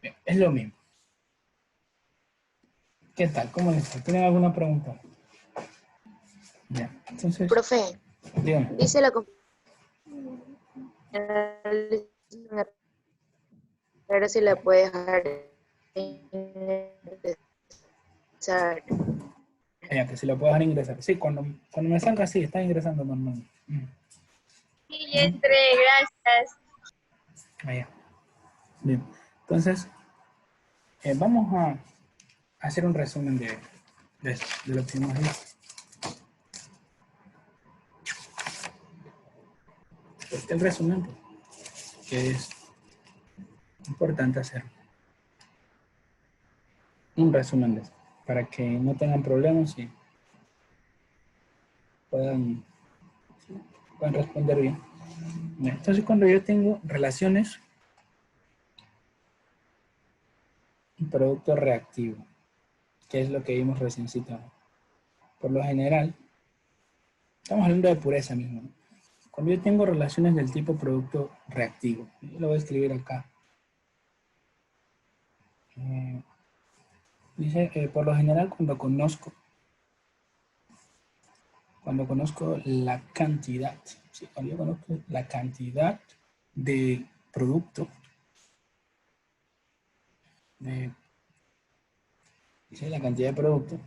Bien, es lo mismo. ¿Qué tal? ¿Cómo les fue? ¿Tienen alguna pregunta? Ya, entonces, Profe, dígame. dice la compañera si la puede dejar ingresar. Ya, que si lo puedo dejar ingresar. Sí, cuando me salga, sí, está ingresando normalmente. Sí, ya entré, gracias. Allá. Bien. Entonces, vamos a hacer un resumen de lo que hemos visto. El resumen, pues, que es importante hacer un resumen de esto, para que no tengan problemas y puedan responder bien. Entonces, cuando yo tengo relaciones, un producto reactivo, que es lo que vimos recién citado. Por lo general, estamos hablando de pureza mismo, ¿no? Cuando yo tengo relaciones del tipo producto reactivo, yo lo voy a escribir acá. Dice, por lo general, cuando conozco la cantidad, ¿sí? Cuando yo conozco la cantidad de producto, ¿sí? La cantidad de producto,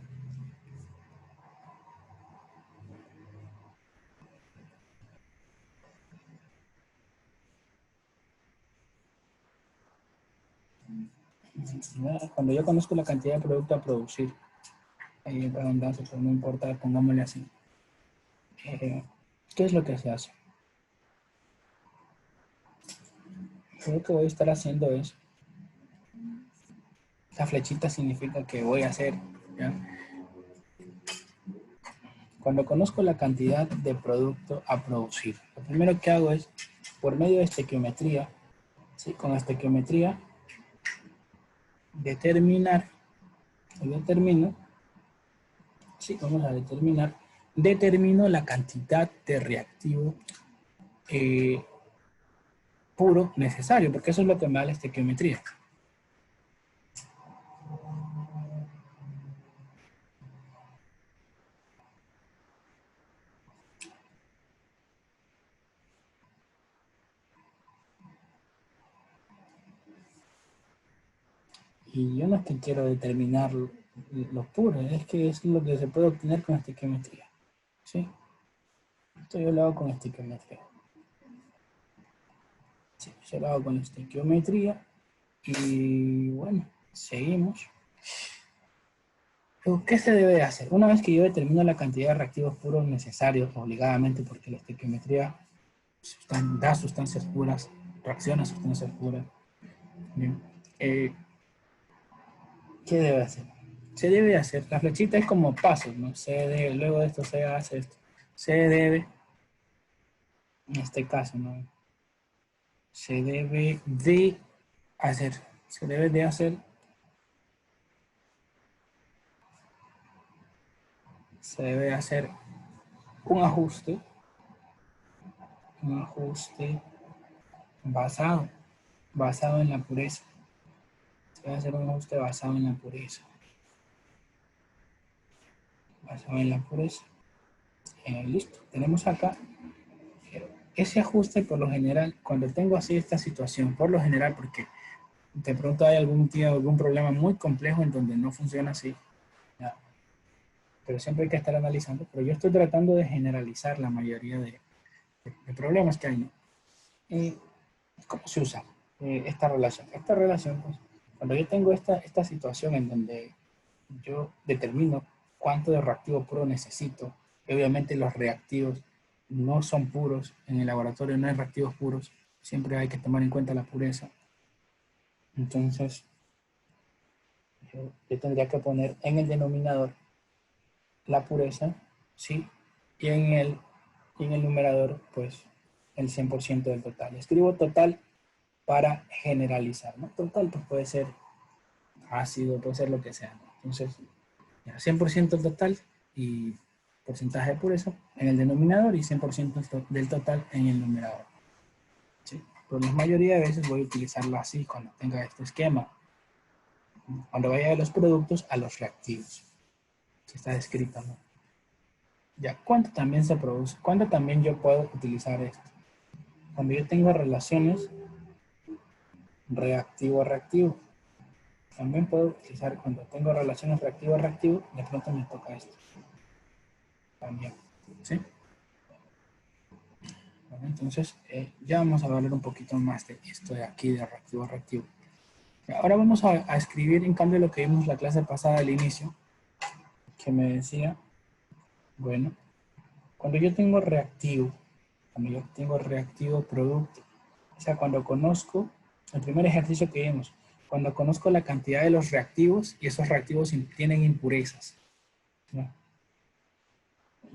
cuando yo conozco la cantidad de producto a producir, ahí en redundancia, pero no importa, pongámosle así. ¿Qué es lo que se hace? Yo lo que voy a estar haciendo es, esta flechita significa que voy a hacer, ¿ya? Cuando conozco la cantidad de producto a producir, lo primero que hago es, por medio de estequiometría, ¿sí? Con estequiometría, determino, sí, vamos a determino la cantidad de reactivo puro necesario, porque eso es lo que me da la estequiometría. Y yo no es que quiero determinar los puros, es que es lo que se puede obtener con estequiometría. ¿Sí? Esto yo lo hago con estequiometría. Sí, yo lo hago con estequiometría. Y bueno, seguimos. ¿Qué se debe hacer? Una vez que yo determino la cantidad de reactivos puros necesarios, obligadamente, porque la estequiometría da sustancias puras, reacciona a sustancias puras. Bien. ¿Qué debe hacer? Se debe hacer, la flechita es como pasos, ¿no? Se debe, luego de esto se hace esto. Se debe, en este caso, ¿no? Se debe de hacer, se debe de hacer, se debe hacer un ajuste basado en la pureza. Se debe hacer un ajuste basado en la pureza. Basado en la pureza. Listo, tenemos acá ese ajuste. Por lo general, cuando tengo así esta situación, por lo general, porque de pronto hay algún problema muy complejo en donde no funciona así, ¿ya? Pero siempre hay que estar analizando, pero yo estoy tratando de generalizar la mayoría de problemas que hay, ¿no? ¿Cómo se usa esta relación? Esta relación, pues, cuando yo tengo esta situación en donde yo determino cuánto de reactivo puro necesito, y obviamente los reactivos no son puros, en el laboratorio no hay reactivos puros, siempre hay que tomar en cuenta la pureza. Entonces, yo tendría que poner en el denominador la pureza, ¿sí? Y en el numerador, pues, el 100% del total. Escribo total para generalizar, ¿no? Total, pues puede ser ácido, puede ser lo que sea. Entonces, ya, 100% total y porcentaje de pureza en el denominador y 100% del total en el numerador. ¿Sí? Pero la mayoría de veces voy a utilizarlo así cuando tenga este esquema. Cuando vaya de los productos a los reactivos. Que está descrito, ¿no? Ya, ¿cuánto también se produce? ¿Cuándo también yo puedo utilizar esto? Cuando yo tengo relaciones reactivo-reactivo. También puedo utilizar cuando tengo relaciones reactivo-reactivo, de pronto me toca esto. También, ¿sí? Bueno, entonces, ya vamos a hablar un poquito más de esto de aquí, de reactivo-reactivo. Ahora vamos a escribir, en cambio, lo que vimos la clase pasada al inicio, que me decía, bueno, cuando yo tengo reactivo producto, o sea, cuando conozco, el primer ejercicio que vimos, cuando conozco la cantidad de los reactivos y esos reactivos tienen impurezas, ¿no?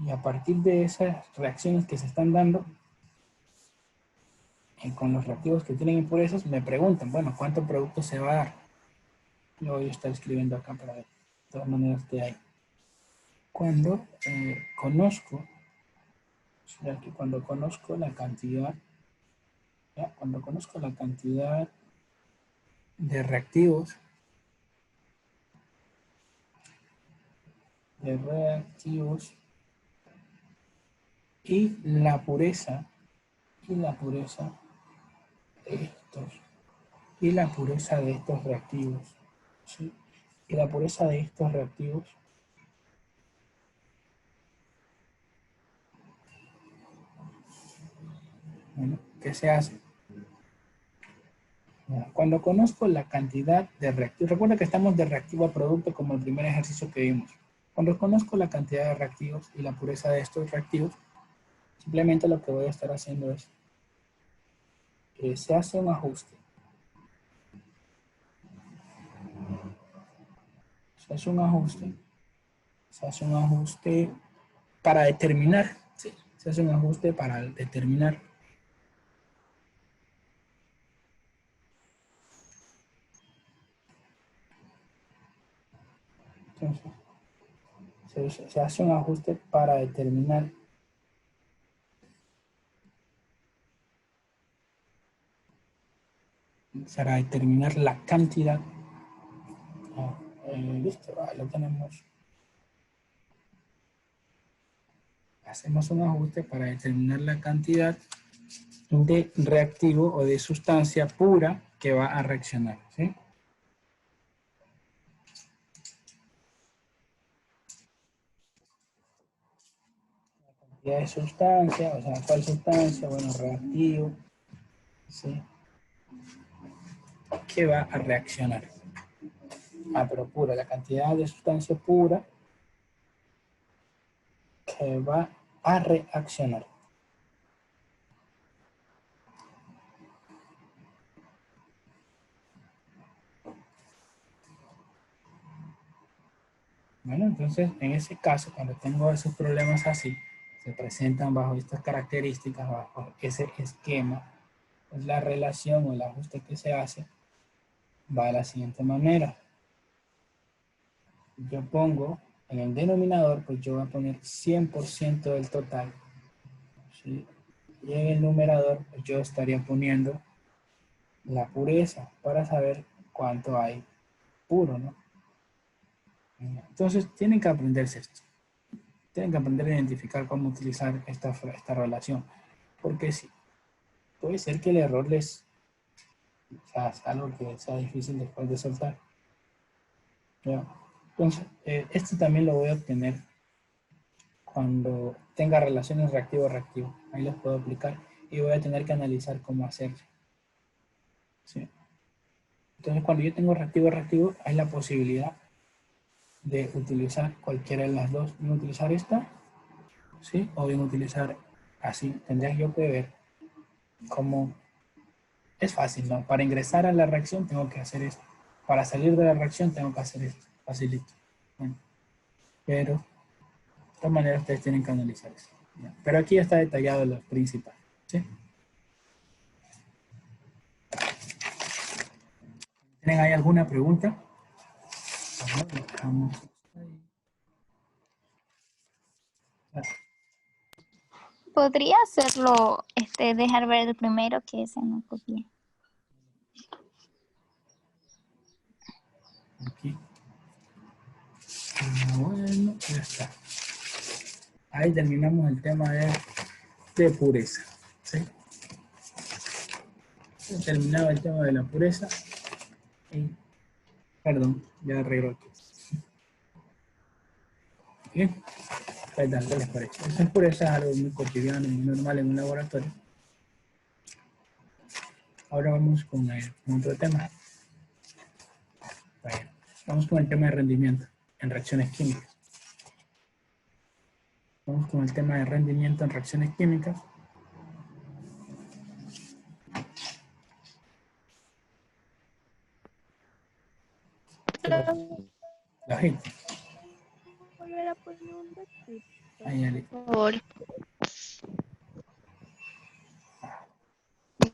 Y a partir de esas reacciones que se están dando, con los reactivos que tienen impurezas, me preguntan, bueno, ¿cuánto producto se va a dar? Yo voy a estar escribiendo acá para ver, de todas maneras que hay. Cuando conozco la cantidad, ¿ya? Cuando conozco la cantidad de reactivos, y la pureza de estos reactivos, ¿sí? Y la pureza de estos reactivos, bueno, ¿qué se hace? Cuando conozco la cantidad de reactivos, recuerda que estamos de reactivo a producto como el primer ejercicio que vimos. Cuando conozco la cantidad de reactivos y la pureza de estos reactivos, simplemente lo que voy a estar haciendo es que se hace un ajuste. Se hace un ajuste para determinar, ¿sí? Se hace un ajuste para determinar entonces, se hace un ajuste para determinar la cantidad. Listo, lo tenemos. Hacemos un ajuste para determinar la cantidad de reactivo o de sustancia pura que va a reaccionar, ¿sí? La cantidad de sustancia, o sea, ¿cuál sustancia? Bueno, reactivo, ¿sí? Que va a reaccionar. Pero pura, la cantidad de sustancia pura que va a reaccionar. Bueno, entonces, en ese caso, cuando tengo esos problemas así, se presentan bajo estas características, bajo ese esquema, pues la relación o el ajuste que se hace va de la siguiente manera. Yo pongo en el denominador, pues yo voy a poner 100% del total, ¿sí? Y en el numerador, pues yo estaría poniendo la pureza para saber cuánto hay puro, ¿no? Entonces, tienen que aprenderse esto. Tienen que aprender a identificar cómo utilizar esta relación. Porque sí, puede ser que el error o sea, es algo que sea difícil después de soltar. ¿Ya? Entonces, esto también lo voy a obtener cuando tenga relaciones reactivo-reactivo. Ahí los puedo aplicar y voy a tener que analizar cómo hacerlo. ¿Sí? Entonces, cuando yo tengo reactivo-reactivo, hay la posibilidad de utilizar cualquiera de las dos. Bien utilizar esta, ¿sí? O bien utilizar así. Tendría yo que ver cómo. Es fácil, ¿no? Para ingresar a la reacción tengo que hacer esto. Para salir de la reacción tengo que hacer esto. Facilito. Bueno, pero de todas maneras ustedes tienen que analizar eso. ¿Ya? Pero aquí está detallado lo principal. ¿Sí? ¿Tienen ahí alguna pregunta? Bueno, dejamos ahí. Podría hacerlo, dejar ver el primero que ese no copié. Aquí. Bueno, ya está. Ahí terminamos el tema de pureza. ¿Sí? Terminado el tema de la pureza. Y, perdón, ya arreglo aquí. Bien. ¿Qué tal? ¿Qué les parece? Esa pureza es algo muy cotidiano, muy normal en un laboratorio. Ahora vamos con otro tema. Bueno, vamos con el tema de rendimiento en reacciones químicas. Vamos con el tema de rendimiento en reacciones químicas. La gente. Ahí, Ali. Por favor.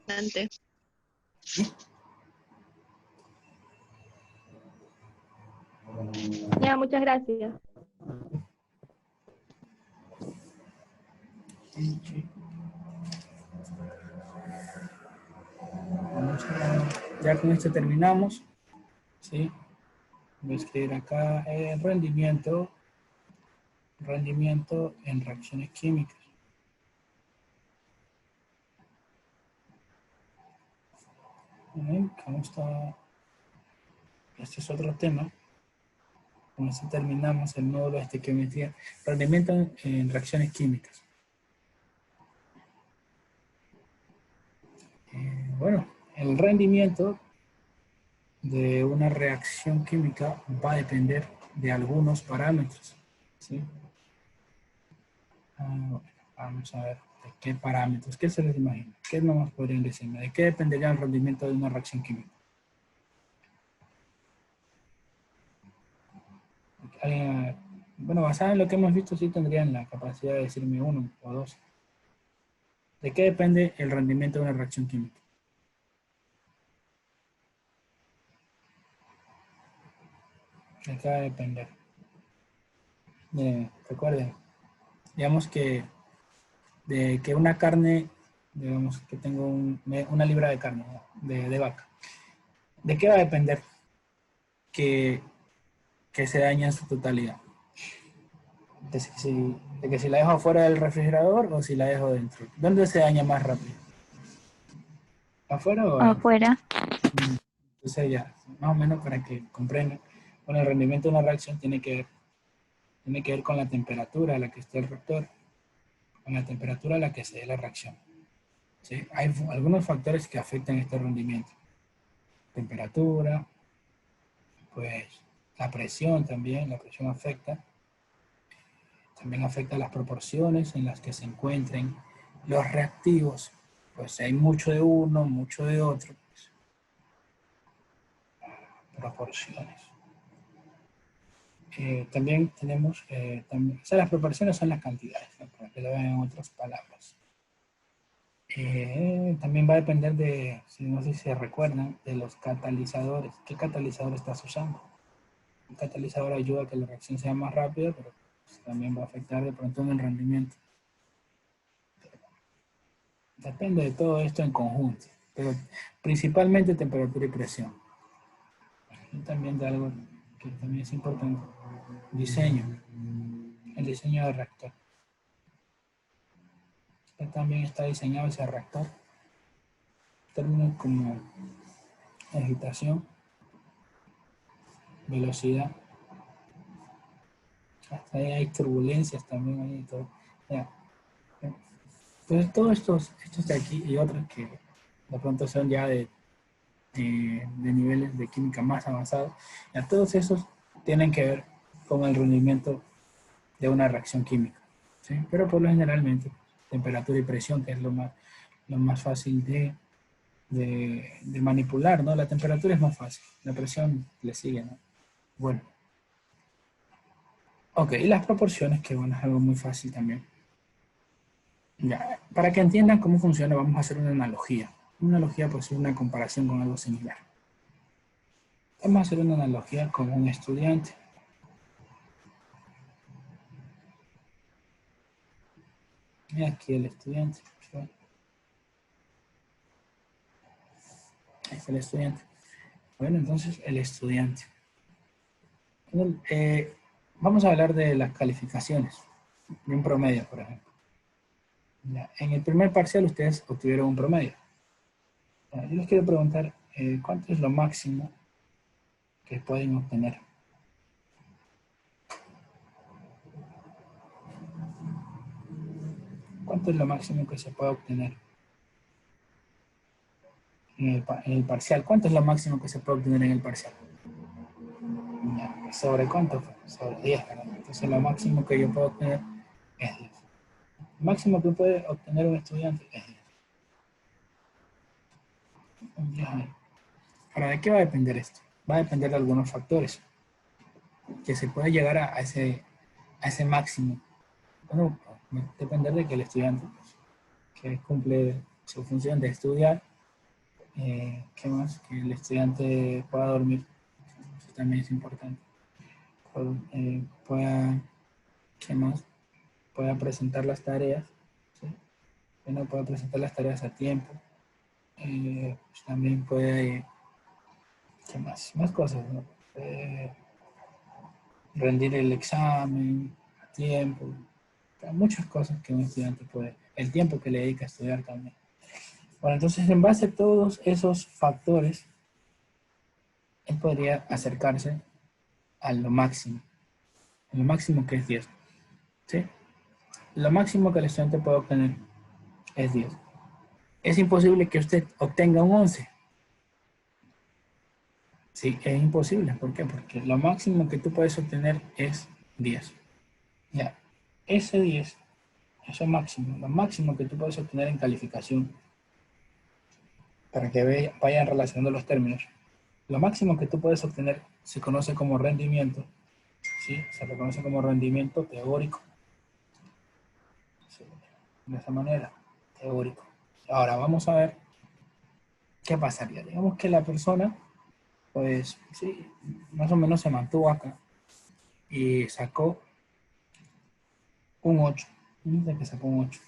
Adelante. Ya, muchas gracias. Ya con esto terminamos. ¿Sí? Voy a escribir acá rendimiento en reacciones químicas. ¿Cómo está? Este es otro tema. Con esto terminamos el módulo que me decía rendimiento en reacciones químicas. Bueno, el rendimiento de una reacción química va a depender de algunos parámetros. ¿Sí? Bueno, vamos a ver de qué parámetros, qué se les imagina, qué nomás podrían decirme, de qué dependería el rendimiento de una reacción química. Bueno, basado en lo que hemos visto, sí tendrían la capacidad de decirme uno o dos. ¿De qué depende el rendimiento de una reacción química? ¿De qué va a depender? Recuerden, digamos que de que una carne, digamos que tengo una libra de carne de vaca. ¿De qué va a depender que se dañe en su totalidad? De que si la dejo fuera del refrigerador o si la dejo dentro. ¿Dónde se daña más rápido? ¿Afuera o adentro? Afuera. Entonces ya, más o menos para que comprendan, con el rendimiento de una reacción tiene que ver con la temperatura a la que esté el reactor, con la temperatura a la que se dé la reacción. ¿Sí? Hay algunos factores que afectan este rendimiento. Temperatura, pues la presión también, la presión afecta. También afecta las proporciones en las que se encuentren los reactivos. Pues si hay mucho de uno, mucho de otro. Pues, proporciones. También tenemos, o sea, las proporciones son las cantidades, ¿no? Para que lo vean en otras palabras. También va a depender de, no sé si se recuerdan, de los catalizadores. ¿Qué catalizador estás usando? Un catalizador ayuda a que la reacción sea más rápida, pero pues, también va a afectar de pronto en el rendimiento. Depende de todo esto en conjunto, pero principalmente temperatura y presión. Y también de algo que también es importante, diseño, el diseño del reactor. También está diseñado ese reactor. Términos como agitación, velocidad, hasta ahí hay turbulencias también ahí y todo. Ya. Entonces todos estos de aquí y otros que de pronto son ya de niveles de química más avanzados, ya todos esos tienen que ver con el rendimiento de una reacción química. ¿Sí? Pero por lo generalmente temperatura y presión, que es lo más fácil de manipular, ¿no? La temperatura es más fácil, la presión le sigue, ¿no? Bueno. Ok, y las proporciones, que bueno, es algo muy fácil también. Ya, para que entiendan cómo funciona, vamos a hacer una analogía. Una analogía, pues, es una comparación con algo similar. Vamos a hacer una analogía con un estudiante. Y aquí el estudiante. ¿Sí? Ahí está el estudiante. Bueno, entonces el estudiante. Vamos a hablar de las calificaciones. De un promedio, por ejemplo. Ya, en el primer parcial ustedes obtuvieron un promedio. Ya, yo les quiero preguntar, ¿cuánto es lo máximo que pueden obtener? ¿Cuánto es lo máximo que se puede obtener en el parcial? ¿Cuánto es lo máximo que se puede obtener en el parcial? Ya, ¿sobre cuánto fue? Sobre 10, ¿verdad? Entonces lo máximo que yo puedo obtener es 10. El máximo que puede obtener un estudiante es 10. Un 10 ahí. Ahora, ¿de qué va a depender esto? Va a depender de algunos factores. Que se puede llegar a ese máximo. Bueno, va a depender de que el estudiante pues, que cumple su función de estudiar, ¿qué más? Que el estudiante pueda dormir, eso también es importante. Pueda, ¿qué más? Pueda presentar las tareas, ¿sí? Bueno, pueda presentar las tareas a tiempo. Pues también puede, ¿qué más? Más cosas, ¿no? Rendir el examen a tiempo. Hay muchas cosas que un estudiante puede, el tiempo que le dedica a estudiar también. Bueno, entonces en base a todos esos factores, él podría acercarse a lo máximo que es 10, ¿sí? Lo máximo que el estudiante puede obtener es 10. Es imposible que usted obtenga un 11. Sí, es imposible. ¿Por qué? Porque lo máximo que tú puedes obtener es 10. Ya, ese 10, eso máximo, lo máximo que tú puedes obtener en calificación, para que vayan relacionando los términos, lo máximo que tú puedes obtener se conoce como rendimiento, ¿sí? Se reconoce como rendimiento teórico. Sí, de esa manera, teórico. Ahora vamos a ver qué pasaría. Digamos que la persona, pues sí, más o menos se mantuvo acá y sacó un 8. Dice que sacó un 8.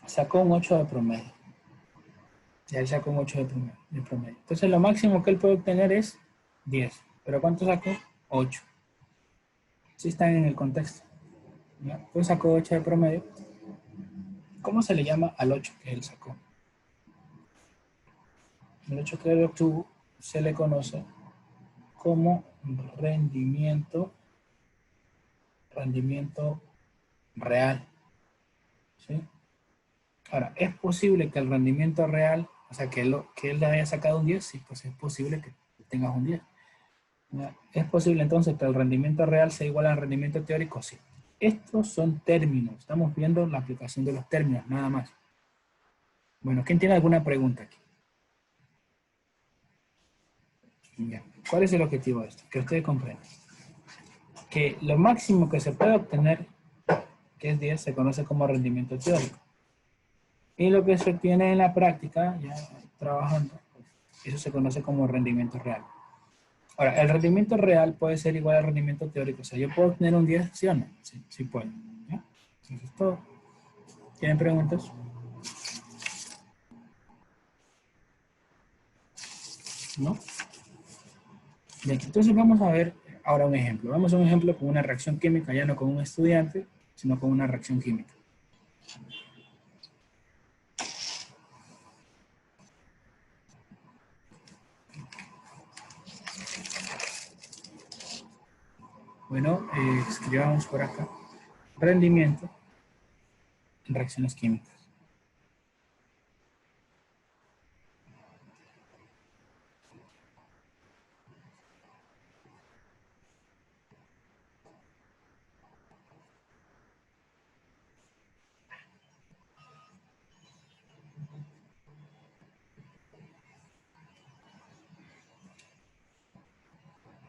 Sacó un 8 de promedio. Ya él sacó un 8 de promedio. Entonces lo máximo que él puede obtener es 10. ¿Pero cuánto sacó? 8. Sí están en el contexto. ¿Ya? Entonces sacó 8 de promedio. ¿Cómo se le llama al 8 que él sacó? El 8 que él obtuvo se le conoce como rendimiento real. ¿Sí? Ahora, ¿es posible que el rendimiento real, o sea, que él le haya sacado un 10? Sí, pues es posible que tengas un 10. ¿Ya? ¿Es posible entonces que el rendimiento real sea igual al rendimiento teórico? Sí. Estos son términos. Estamos viendo la aplicación de los términos, nada más. Bueno, ¿quién tiene alguna pregunta aquí? Ya. ¿Cuál es el objetivo de esto? Que ustedes comprendan. Que lo máximo que se puede obtener, que es 10, se conoce como rendimiento teórico. Y lo que se obtiene en la práctica, ya trabajando, eso se conoce como rendimiento real. Ahora, el rendimiento real puede ser igual al rendimiento teórico. O sea, yo puedo obtener un 10, ¿sí o no? Sí, sí puedo. ¿Ya? Eso es todo. ¿Tienen preguntas? ¿No? Bien, entonces vamos a ver ahora un ejemplo. Vamos a un ejemplo con una reacción química, ya no con un estudiante, sino con una reacción química. Bueno, escribamos por acá. Rendimiento en reacciones químicas.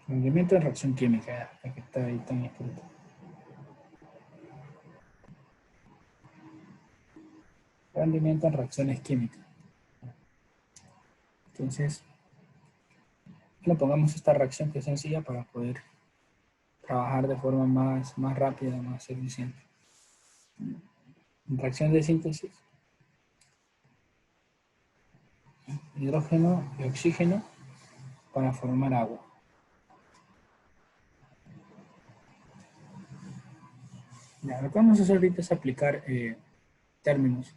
Rendimiento en reacción química, ya que está ahí tan escrito. Rendimiento en reacciones químicas. Entonces, Bueno, pongamos esta reacción que es sencilla para poder trabajar de forma más rápida, más eficiente. Reacción de síntesis. Hidrógeno y oxígeno para formar agua. Ya, lo que vamos a hacer ahorita es aplicar términos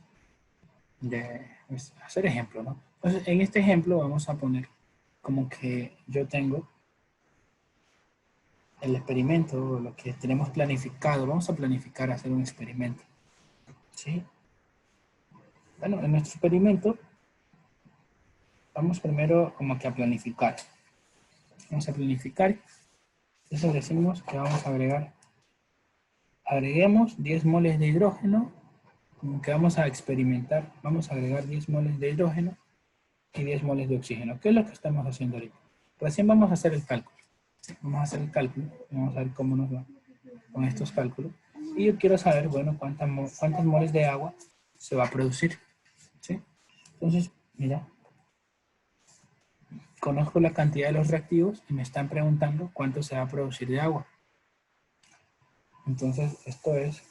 hacer ejemplo, ¿no? Entonces, en este ejemplo vamos a poner como que yo tengo el experimento, lo que tenemos planificado. Vamos a planificar hacer un experimento, ¿sí? Bueno, en nuestro experimento vamos primero como que a planificar. Vamos a planificar. Eso decimos que vamos a agreguemos 10 moles de hidrógeno, como que vamos a experimentar, vamos a agregar 10 moles de hidrógeno y 10 moles de oxígeno. ¿Qué es lo que estamos haciendo ahorita? Recién vamos a hacer el cálculo. Vamos a hacer el cálculo, vamos a ver cómo nos va con estos cálculos. Y yo quiero saber, bueno, cuántas moles de agua se va a producir, ¿sí? Entonces, mira, conozco la cantidad de los reactivos y me están preguntando cuánto se va a producir de agua. Entonces, esto es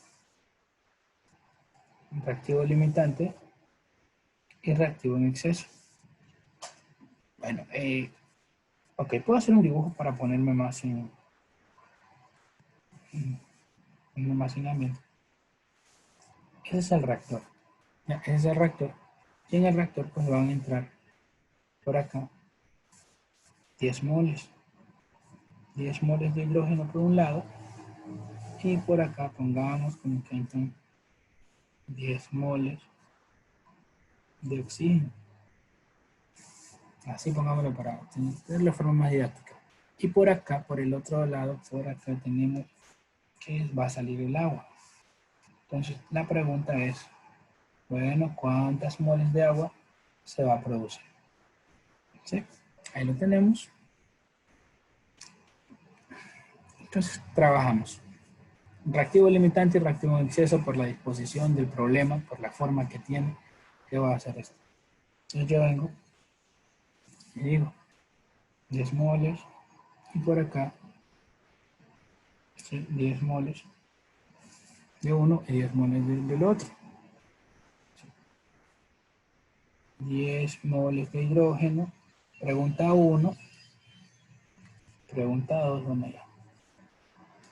un reactivo limitante y reactivo en exceso. Bueno, ok, puedo hacer un dibujo para ponerme más en almacenamiento. Ese es el reactor. Ya, ese es el reactor. Y en el reactor pues van a entrar por acá 10 moles. 10 moles de hidrógeno por un lado. Y por acá pongamos como que entran 10 moles de oxígeno. Así pongámoslo para tener la forma más didáctica. Y por acá, por el otro lado, por acá tenemos que va a salir el agua. Entonces la pregunta es, bueno, ¿cuántas moles de agua se va a producir? ¿Sí? Ahí lo tenemos. Entonces trabajamos. Reactivo limitante y reactivo en exceso por la disposición del problema, por la forma que tiene. ¿Qué va a hacer esto? Entonces yo vengo y digo 10 moles y por acá, ¿sí? 10 moles de uno y 10 moles del otro. 10 moles de hidrógeno. Pregunta 1. Pregunta 2, bueno ya.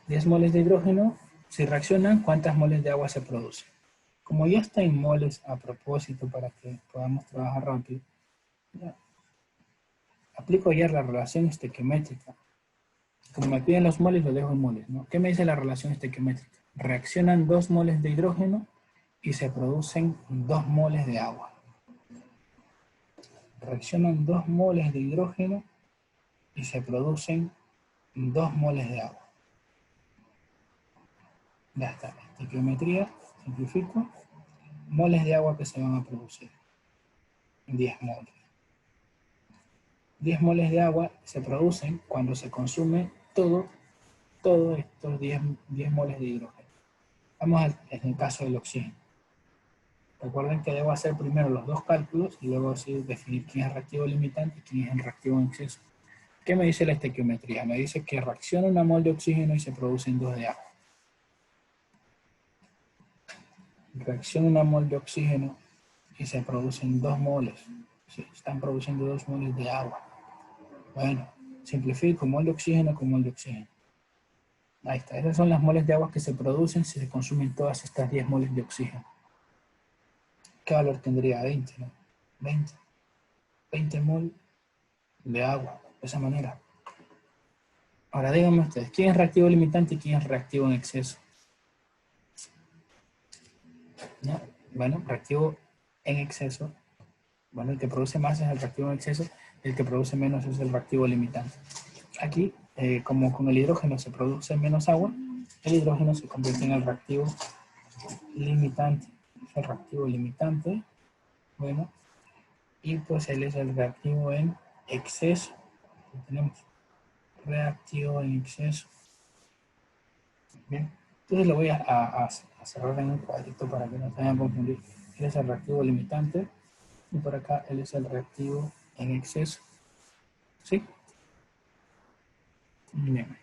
10 moles de hidrógeno, si reaccionan, ¿cuántas moles de agua se producen? Como ya está en moles a propósito para que podamos trabajar rápido, ya, aplico ya la relación estequiométrica. Como me piden los moles, lo dejo en moles, ¿no? ¿Qué me dice la relación estequiométrica? Reaccionan 2 moles de hidrógeno y se producen 2 moles de agua. Reaccionan 2 moles de hidrógeno y se producen 2 moles de agua. Ya está, estequiometría, simplifico. Moles de agua que se van a producir. 10 moles. 10 moles de agua se producen cuando se consume todos estos 10 moles de hidrógeno. Vamos en el caso del oxígeno. Recuerden que debo hacer primero los dos cálculos y luego así definir quién es reactivo limitante y quién es el reactivo en exceso. ¿Qué me dice la estequiometría? Me dice que reacciona una mol de oxígeno y se producen 2 de agua. Reacciona una mol de oxígeno y se producen 2 moles. Sí, están produciendo 2 moles de agua. Bueno, simplifico mol de oxígeno con mol de oxígeno. Ahí está, esas son las moles de agua que se producen si se consumen todas estas 10 moles de oxígeno. ¿Qué valor tendría? 20, ¿no? 20 mol de agua, de esa manera. Ahora díganme ustedes, ¿quién es reactivo limitante y quién es reactivo en exceso? ¿No? Bueno, reactivo en exceso, bueno, el que produce más es el reactivo en exceso, el que produce menos es el reactivo limitante. Aquí, como con el hidrógeno se produce menos agua, el hidrógeno se convierte en el reactivo limitante. Es el reactivo limitante, bueno, y pues él es el reactivo en exceso. Tenemos reactivo en exceso. Bien, entonces lo voy a cerrar en un cuadrito para que no se vayan a confundir. Él es el reactivo limitante y por acá él es el reactivo en exceso. ¿Sí? Bien.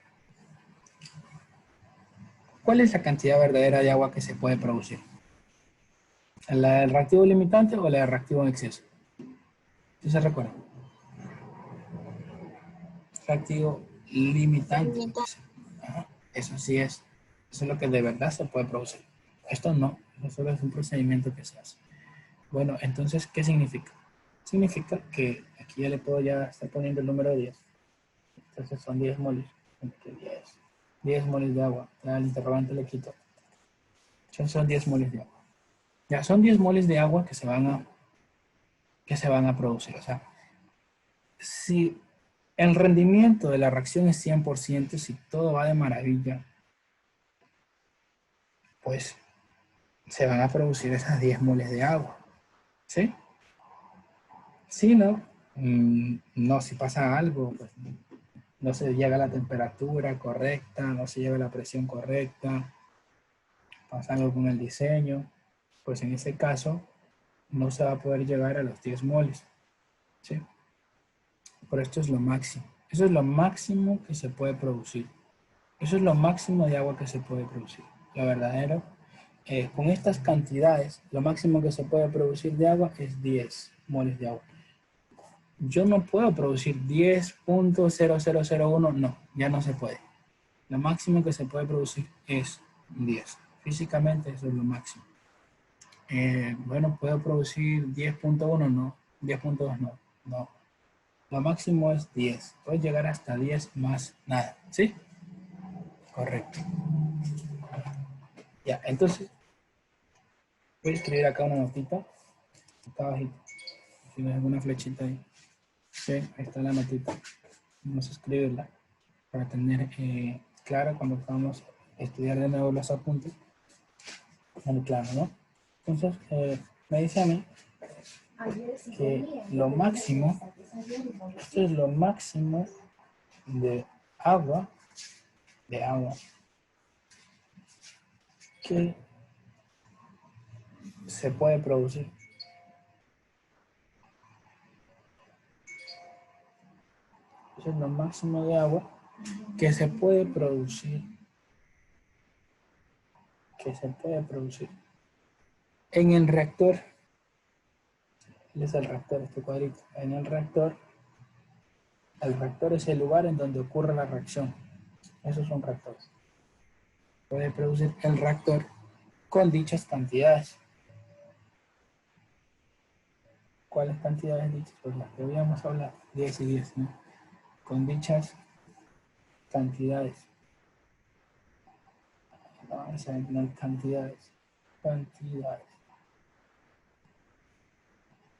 ¿Cuál es la cantidad verdadera de agua que se puede producir? ¿La del reactivo limitante o la del reactivo en exceso? ¿Sí se recuerda? Reactivo limitante. Ajá, eso sí es. Eso es lo que de verdad se puede producir. Esto no. Eso solo es un procedimiento que se hace. Bueno, entonces, ¿qué significa? Significa que aquí ya le puedo ya estar poniendo el número 10. Entonces son 10 moles. Entre 10 moles de agua. Ya el interrogante le quito. Son 10 moles de agua. Ya son 10 moles de agua que se van a producir. O sea, si el rendimiento de la reacción es 100%, si todo va de maravilla, pues se van a producir esas 10 moles de agua. ¿Sí? Si no, no, si pasa algo, pues no se llega a la temperatura correcta, no se llega a la presión correcta, pasa algo con el diseño, pues en ese caso no se va a poder llegar a los 10 moles. ¿Sí? Pero esto es lo máximo. Eso es lo máximo que se puede producir. Eso es lo máximo de agua que se puede producir. Lo verdadero, con estas cantidades, lo máximo que se puede producir de agua es 10 moles de agua. Yo no puedo producir 10.0001, no, ya no se puede. Lo máximo que se puede producir es 10. Físicamente eso es lo máximo. Bueno, ¿puedo producir 10.1? No. 10.2 no. No. Lo máximo es 10. Puedo llegar hasta 10 más nada. ¿Sí? Correcto. Ya, entonces voy a escribir acá una notita. Acá abajito. Si tienes alguna flechita ahí. Sí, ahí está la notita. Vamos a escribirla para tener claro cuando vamos a estudiar de nuevo los apuntes. Muy claro, ¿no? Entonces, me dice a mí que lo máximo, esto es lo máximo de agua que se puede producir. Eso es lo máximo de agua que se puede producir. En el reactor. Es el reactor, este cuadrito. En el reactor es el lugar en donde ocurre la reacción. Esos son reactores. Puede producir el reactor con dichas cantidades. ¿Cuáles cantidades dichas? Pues las que habíamos hablado, 10 y 10, ¿no? Con dichas cantidades. Vamos a ver cantidades.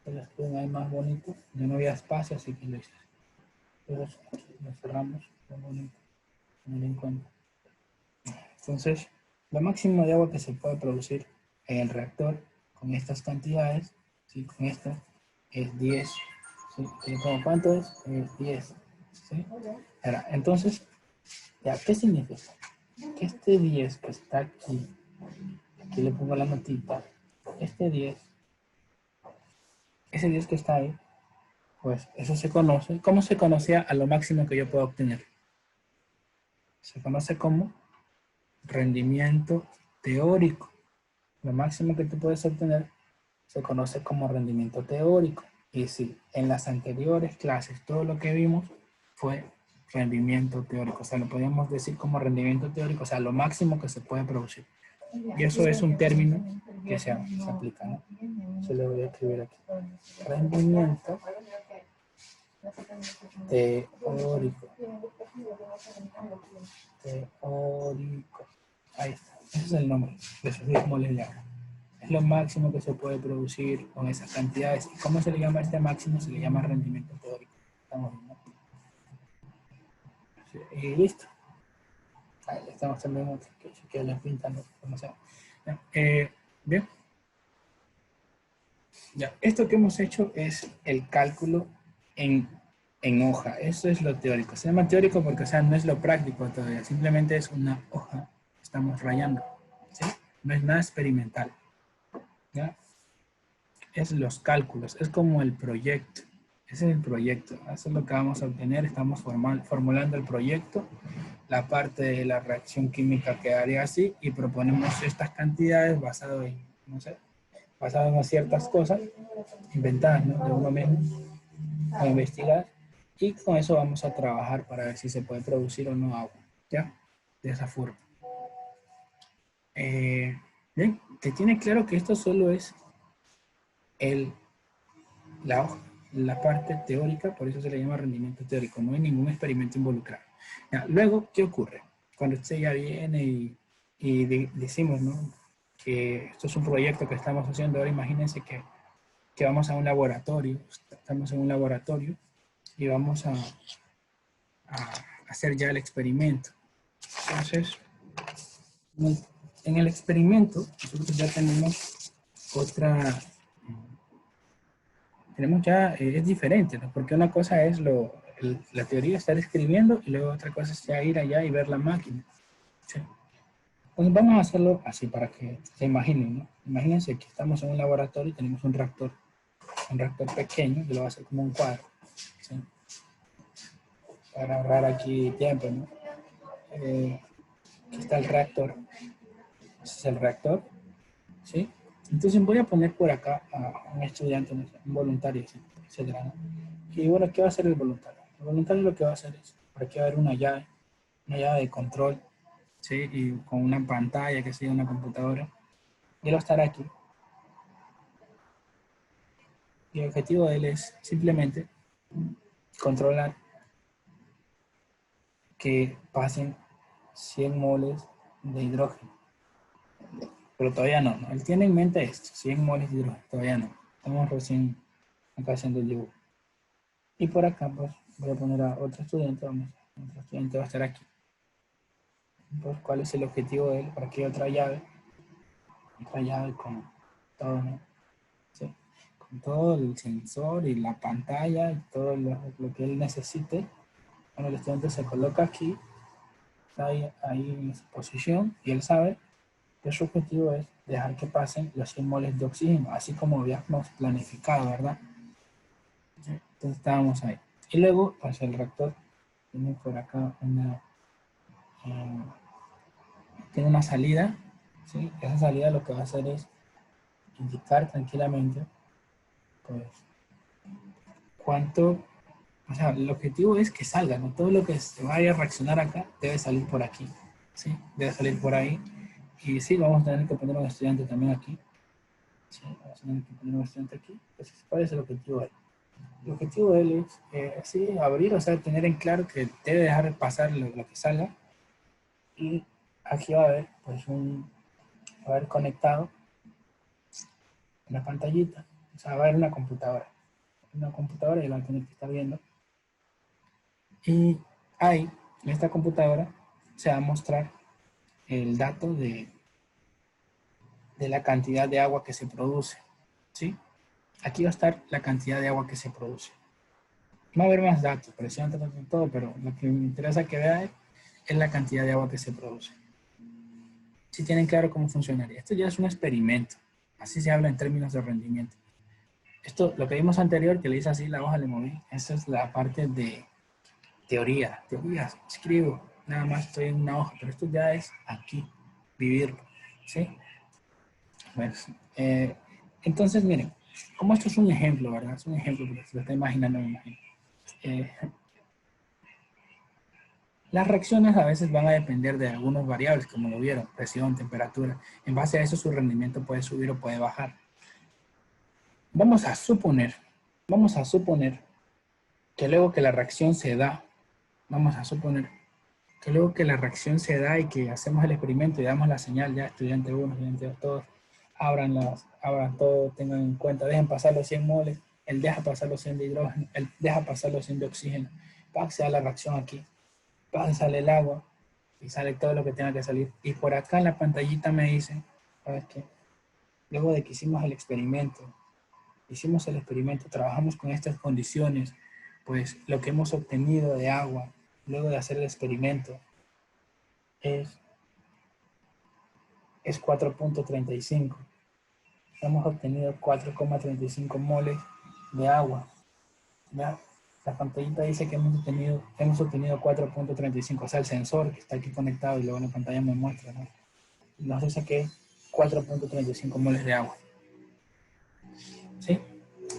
Lo escriben ahí más bonito. Yo no había espacio, así que lo hice. Entonces, aquí lo cerramos. Muy bonito. Tener en cuenta. Entonces, lo máximo de agua que se puede producir en el reactor con estas cantidades, ¿sí? Con esta, es 10. ¿Sí? ¿Cuánto es? Es 10. ¿Sí? Ahora, entonces, ya, ¿qué significa? Que este 10 que está aquí le pongo la notita, este 10, ese 10 que está ahí, pues eso se conoce. ¿Cómo se conocía a lo máximo que yo puedo obtener? Se conoce como rendimiento teórico. Lo máximo que tú puedes obtener se conoce como rendimiento teórico. Y sí, en las anteriores clases todo lo que vimos fue rendimiento teórico. O sea, lo podríamos decir como rendimiento teórico, o sea, lo máximo que se puede producir. Y eso es un término que se aplica, ¿no? Se lo voy a escribir aquí. Rendimiento teórico. Ahí está. Ese es el nombre de esos 10 moles de agua. Es lo máximo que se puede producir con esas cantidades. ¿Y cómo se le llama a este máximo? Se le llama rendimiento teórico. Estamos viendo. Sí, y listo. Ahí estamos también otros que les pintan, como sea. Bien. Ya, esto que hemos hecho es el cálculo en hoja. Eso es lo teórico. Se llama teórico porque, o sea, no es lo práctico todavía. Simplemente es una hoja que estamos rayando. ¿Sí? No es nada experimental. ¿Ya? Es los cálculos. Es como el proyecto. Ese es el proyecto. Eso es lo que vamos a obtener. Estamos formulando el proyecto. La parte de la reacción química quedaría así y proponemos estas cantidades basado en, no sé, basado en ciertas cosas inventadas, ¿no? De uno mismo a investigar. Y con eso vamos a trabajar para ver si se puede producir o no agua. ¿Ya? De esa forma. Bien, te tiene claro que esto solo es la parte teórica, por eso se le llama rendimiento teórico, no hay ningún experimento involucrado. Ya, luego, ¿qué ocurre? Cuando usted ya viene y decimos, ¿no? Que esto es un proyecto que estamos haciendo ahora, imagínense que vamos a un laboratorio, estamos en un laboratorio y vamos a hacer ya el experimento. Entonces, en el experimento, nosotros ya tenemos es diferente, ¿no? Porque una cosa es la teoría, estar escribiendo, y luego otra cosa es ya ir allá y ver la máquina. ¿Sí? Pues vamos a hacerlo así para que se imaginen, ¿no? Imagínense que estamos en un laboratorio y tenemos un reactor pequeño, que lo va a hacer como un cuadro, ¿sí? Para ahorrar aquí tiempo, ¿no? Aquí está el reactor, ese es el reactor, ¿sí? Entonces voy a poner por acá a un estudiante, un voluntario, etcétera, ¿no? Y bueno, ¿qué va a hacer el voluntario? El voluntario lo que va a hacer es, por aquí va a haber una llave de control, ¿sí? Y con una pantalla, que sea una computadora. Y él va a estar aquí. Y el objetivo de él es simplemente controlar que pasen 100 moles de hidrógeno. Pero todavía no, ¿no? Él tiene en mente esto, 100 moles de hidrógeno, todavía no. Estamos recién acá haciendo el dibujo. Y por acá, pues, voy a poner a otro estudiante, otro estudiante va a estar aquí. Pues, ¿cuál es el objetivo de él? Por aquí hay otra llave con todo, ¿no? ¿Sí? Con todo el sensor y la pantalla y todo lo que él necesite. Bueno, el estudiante se coloca aquí, está ahí en esa posición, y él sabe que su objetivo es dejar que pasen los 100 moles de oxígeno, así como habíamos planificado, ¿verdad? Entonces estábamos ahí. Y luego, pues el reactor tiene por acá tiene una salida, ¿sí? Esa salida lo que va a hacer es indicar tranquilamente, pues, cuánto, o sea, el objetivo es que salga, ¿no? Todo lo que se vaya a reaccionar acá debe salir por aquí, ¿sí? Debe salir por ahí. Y sí, vamos a tener que poner un estudiante también aquí. Sí, vamos a tener que poner un estudiante aquí. Entonces, ¿cuál es el objetivo de él? El objetivo de él es, sí, abrir, o sea, tener en claro que debe dejar pasar lo que salga. Y aquí va a haber, pues, va a haber conectado una pantallita. O sea, va a haber una computadora. Una computadora y la van a tener que estar viendo. Y ahí, en esta computadora, se va a mostrar el dato de la cantidad de agua que se produce, ¿sí? Aquí va a estar la cantidad de agua que se produce. Va a haber más datos, presión, todo, pero lo que me interesa que vean es la cantidad de agua que se produce. Si tienen claro cómo funcionaría. Esto ya es un experimento. Así se habla en términos de rendimiento. Esto, lo que vimos anterior, que le hice así, la hoja le moví, esa es la parte de teoría. Teorías, escribo, nada más estoy en una hoja, pero esto ya es aquí, vivirlo, ¿sí? Pues, entonces, miren, como esto es un ejemplo, ¿verdad? Es un ejemplo, porque se lo está imaginando, me imagino. Las reacciones a veces van a depender de algunas variables, como lo vieron, presión, temperatura. En base a eso, su rendimiento puede subir o puede bajar. Vamos a suponer que luego que la reacción se da, y que hacemos el experimento y damos la señal, ya estudiante 1, estudiante 2, todos, abran todo, tengan en cuenta, dejen pasar los 100 moles, él deja pasar los 100 de hidrógeno, él deja pasar los 100 de oxígeno, para que se da la reacción aquí, para que sale el agua y sale todo lo que tenga que salir. Y por acá en la pantallita me dice, ¿sabes qué? Luego de que hicimos el experimento, trabajamos con estas condiciones, pues lo que hemos obtenido de agua, luego de hacer el experimento, es 4.35. Hemos obtenido 4,35 moles de agua. ¿ya? La pantallita dice que hemos obtenido 4.35, o sea, el sensor que está aquí conectado y luego en la pantalla me muestra, ¿no? Nos dice que 4.35 moles de agua. ¿Sí?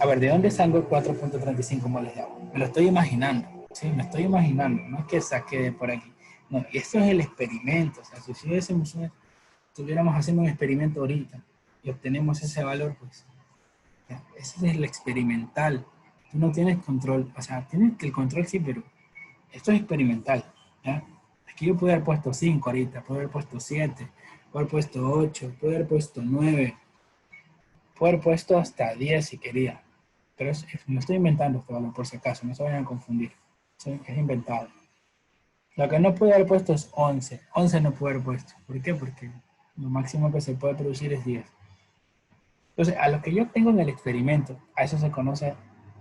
A ver, ¿de dónde salgo 4.35 moles de agua? Me lo estoy imaginando, ¿sí? Me estoy imaginando, no es que saqué de por aquí. No, y esto es el experimento, o sea, si estuviéramos haciendo un experimento ahorita y obtenemos ese valor, pues, ya, ese es el experimental. Tú no tienes control, o sea, tienes el control sí, pero esto es experimental, ¿ya? Aquí yo puedo haber puesto 5 ahorita, puedo haber puesto 7, puedo haber puesto 8, puedo haber puesto 9, puedo haber puesto hasta 10 si quería. Pero no estoy inventando este valor por si acaso, no se vayan a confundir. ¿Sí? Es inventado. Lo que no puedo haber puesto es 11. 11 no puedo haber puesto. ¿Por qué? Porque lo máximo que se puede producir es 10. Entonces, a lo que yo tengo en el experimento, a eso se conoce,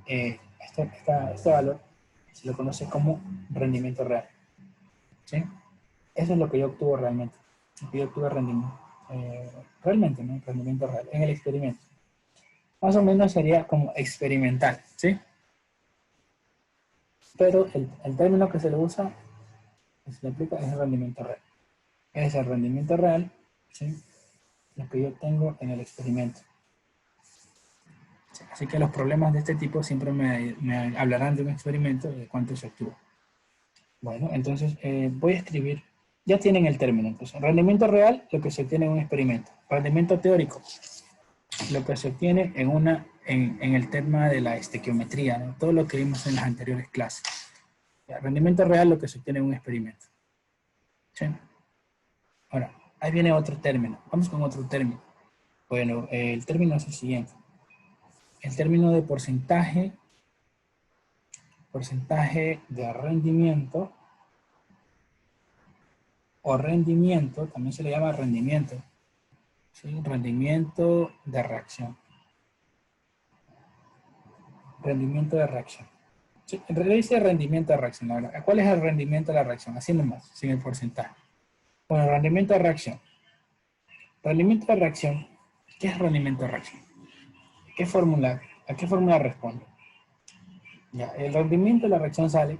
este valor, se lo conoce como rendimiento real. ¿Sí? Eso es lo que yo obtuve realmente. Lo que yo obtuve rendimiento. Realmente, ¿no? Rendimiento real. En el experimento. Más o menos sería como experimental, ¿sí? Pero el término que se le usa, que se le aplica, es el rendimiento real. Es el rendimiento real, ¿sí? Lo que yo tengo en el experimento. Así que los problemas de este tipo siempre me hablarán de un experimento, de cuánto se obtuvo. Bueno, entonces voy a escribir, ya tienen el término. Entonces, rendimiento real, lo que se obtiene en un experimento. Rendimiento teórico, lo que se obtiene en el tema de la estequiometría, ¿no? Todo lo que vimos en las anteriores clases. Ya, rendimiento real, lo que se obtiene en un experimento. ¿Sí? Ahora, ahí viene otro término. Vamos con otro término. Bueno, el término es el siguiente. El término de porcentaje de rendimiento, o rendimiento, también se le llama rendimiento. ¿Sí? Rendimiento de reacción. Rendimiento de reacción. Sí, en realidad dice rendimiento de reacción. ¿Verdad? ¿Cuál es el rendimiento de la reacción? Así nomás, sin el porcentaje. Bueno, rendimiento de reacción. Rendimiento de reacción. ¿Qué es rendimiento de reacción? ¿A qué fórmula responde? Ya, el rendimiento de la reacción sale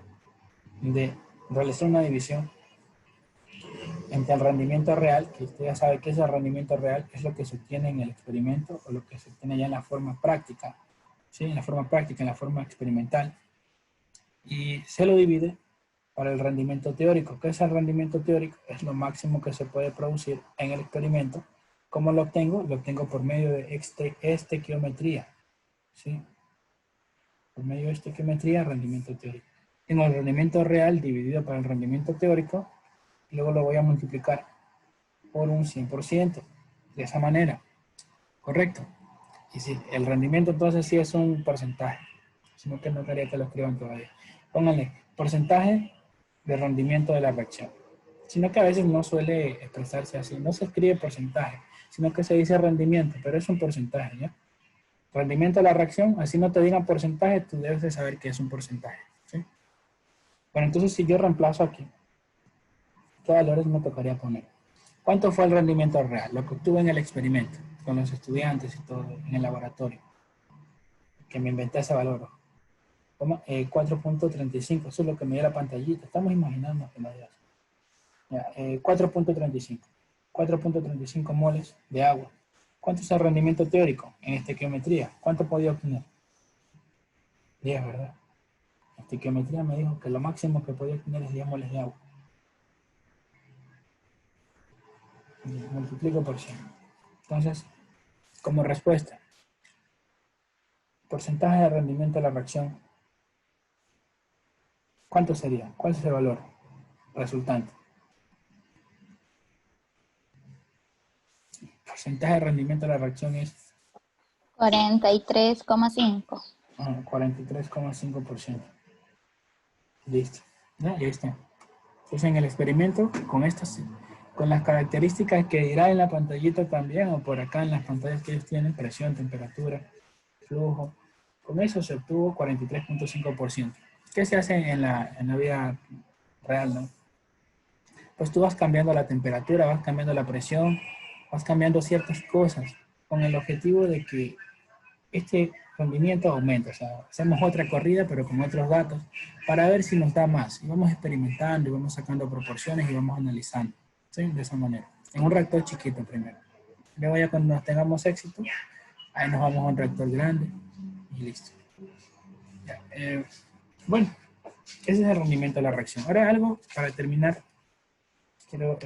de realizar una división entre el rendimiento real, que usted ya sabe que ese rendimiento real es lo que se obtiene en el experimento o lo que se obtiene ya en la forma práctica, ¿sí? En la forma práctica, en la forma experimental. Y se lo divide para el rendimiento teórico. ¿Qué es el rendimiento teórico? Es lo máximo que se puede producir en el experimento. ¿Cómo lo obtengo? Lo obtengo por medio de estequiometría, ¿sí? Por medio de estequiometría, rendimiento teórico. Tengo el rendimiento real dividido por el rendimiento teórico, y luego lo voy a multiplicar por un 100%, de esa manera, ¿correcto? Y si el rendimiento entonces sí es un porcentaje, sino que no quería que lo escriban todavía. Pónganle porcentaje de rendimiento de la reacción, sino que a veces no suele expresarse así, no se escribe porcentaje, sino que se dice rendimiento, pero es un porcentaje, ¿ya? Rendimiento de la reacción, así no te digan porcentaje, tú debes de saber que es un porcentaje, ¿sí? Bueno, entonces si yo reemplazo aquí, ¿qué valores me tocaría poner? ¿Cuánto fue el rendimiento real? Lo que obtuve en el experimento, con los estudiantes y todo, en el laboratorio, que me inventé ese valor. 4.35, eso es lo que me dio la pantallita. Estamos imaginando que no es. 4.35. 4.35 moles de agua. ¿Cuánto es el rendimiento teórico en estequiometría? ¿Cuánto podía obtener? 10, ¿verdad? En estequiometría me dijo que lo máximo que podía obtener es 10 moles de agua. Multiplico por 100. Entonces, como respuesta, porcentaje de rendimiento de la reacción, ¿cuánto sería? ¿Cuál es el valor resultante? Porcentaje de rendimiento de la reacción es 43,5. 43,5%. Listo. ¿Ya? Y ahí está. Entonces en el experimento, con las características que dirá en la pantallita también, o por acá en las pantallas que ellos tienen, presión, temperatura, flujo, con eso se obtuvo 43.5%. ¿Qué se hace en la vida real, no? Pues tú vas cambiando la temperatura, vas cambiando la presión, vas cambiando ciertas cosas, con el objetivo de que rendimiento aumenta. O sea, hacemos otra corrida, pero con otros datos, para ver si nos da más. Y vamos experimentando, y vamos sacando proporciones, y vamos analizando. ¿Sí? De esa manera. En un reactor chiquito primero. Luego ya cuando nos tengamos éxito, ahí nos vamos a un reactor grande, y listo. Ya, bueno, ese es el rendimiento de la reacción. Ahora algo, para terminar, quiero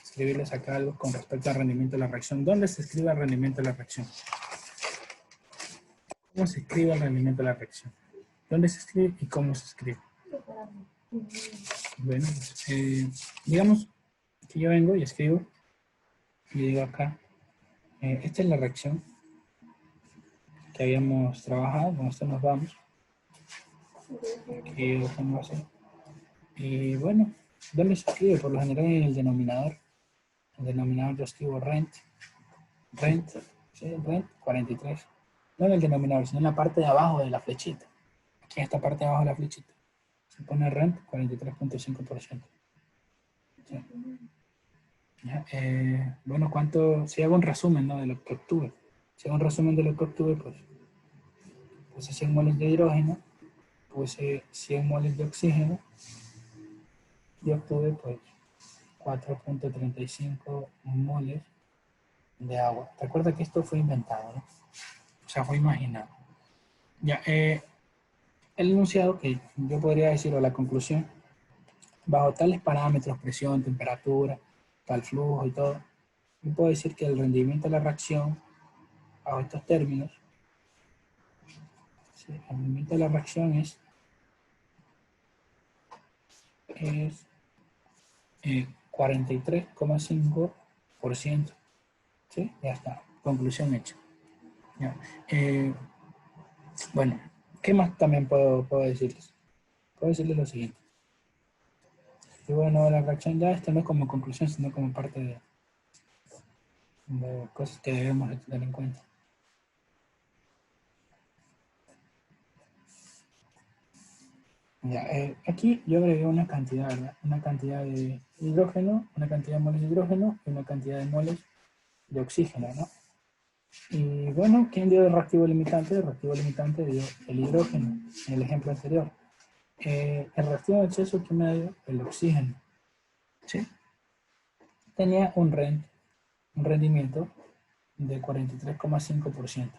escribirles acá algo con respecto al rendimiento de la reacción. ¿Dónde se escribe el rendimiento de la reacción? ¿Cómo se escribe el rendimiento de la reacción? ¿Dónde se escribe y cómo se escribe? Bueno, pues, digamos que yo vengo y escribo, y digo acá, esta es la reacción que habíamos trabajado, con esto nos vamos. Aquí lo pongo así. Y bueno, ¿dónde se escribe? Por lo general en el denominador. El denominador yo escribo rent, ¿sí? Rent 43. No en el denominador, sino en la parte de abajo de la flechita. Aquí en esta parte de abajo de la flechita. Se pone rent 43.5%. ¿Sí? Ya, bueno, si hago un resumen, ¿no?, de lo que obtuve. Si hago un resumen de lo que obtuve, pues puse 100 moles de hidrógeno, puse 100 moles de oxígeno y obtuve pues 4.35 moles de agua. Recuerda que esto fue inventado, ¿no? O sea, fue imaginado. Ya, el enunciado que yo podría decir, o la conclusión, bajo tales parámetros, presión, temperatura, tal flujo y todo, yo puedo decir que el rendimiento de la reacción, bajo estos términos, ¿sí?, el rendimiento de la reacción es 43,5%. ¿Sí? Ya está, conclusión hecha. Ya. Bueno, ¿qué más también puedo decirles? Puedo decirles lo siguiente. Y bueno, la reacción ya, esto no es como conclusión, sino como parte de cosas que debemos de tener en cuenta. Ya, aquí yo agregué una cantidad, ¿verdad? Una cantidad de hidrógeno, una cantidad de moles de hidrógeno y una cantidad de moles de oxígeno, ¿no? Y bueno, ¿quién dio el reactivo limitante? El reactivo limitante dio el hidrógeno, en el ejemplo anterior. El reactivo de exceso que me dio el oxígeno, ¿sí? Tenía un rendimiento de 43,5%.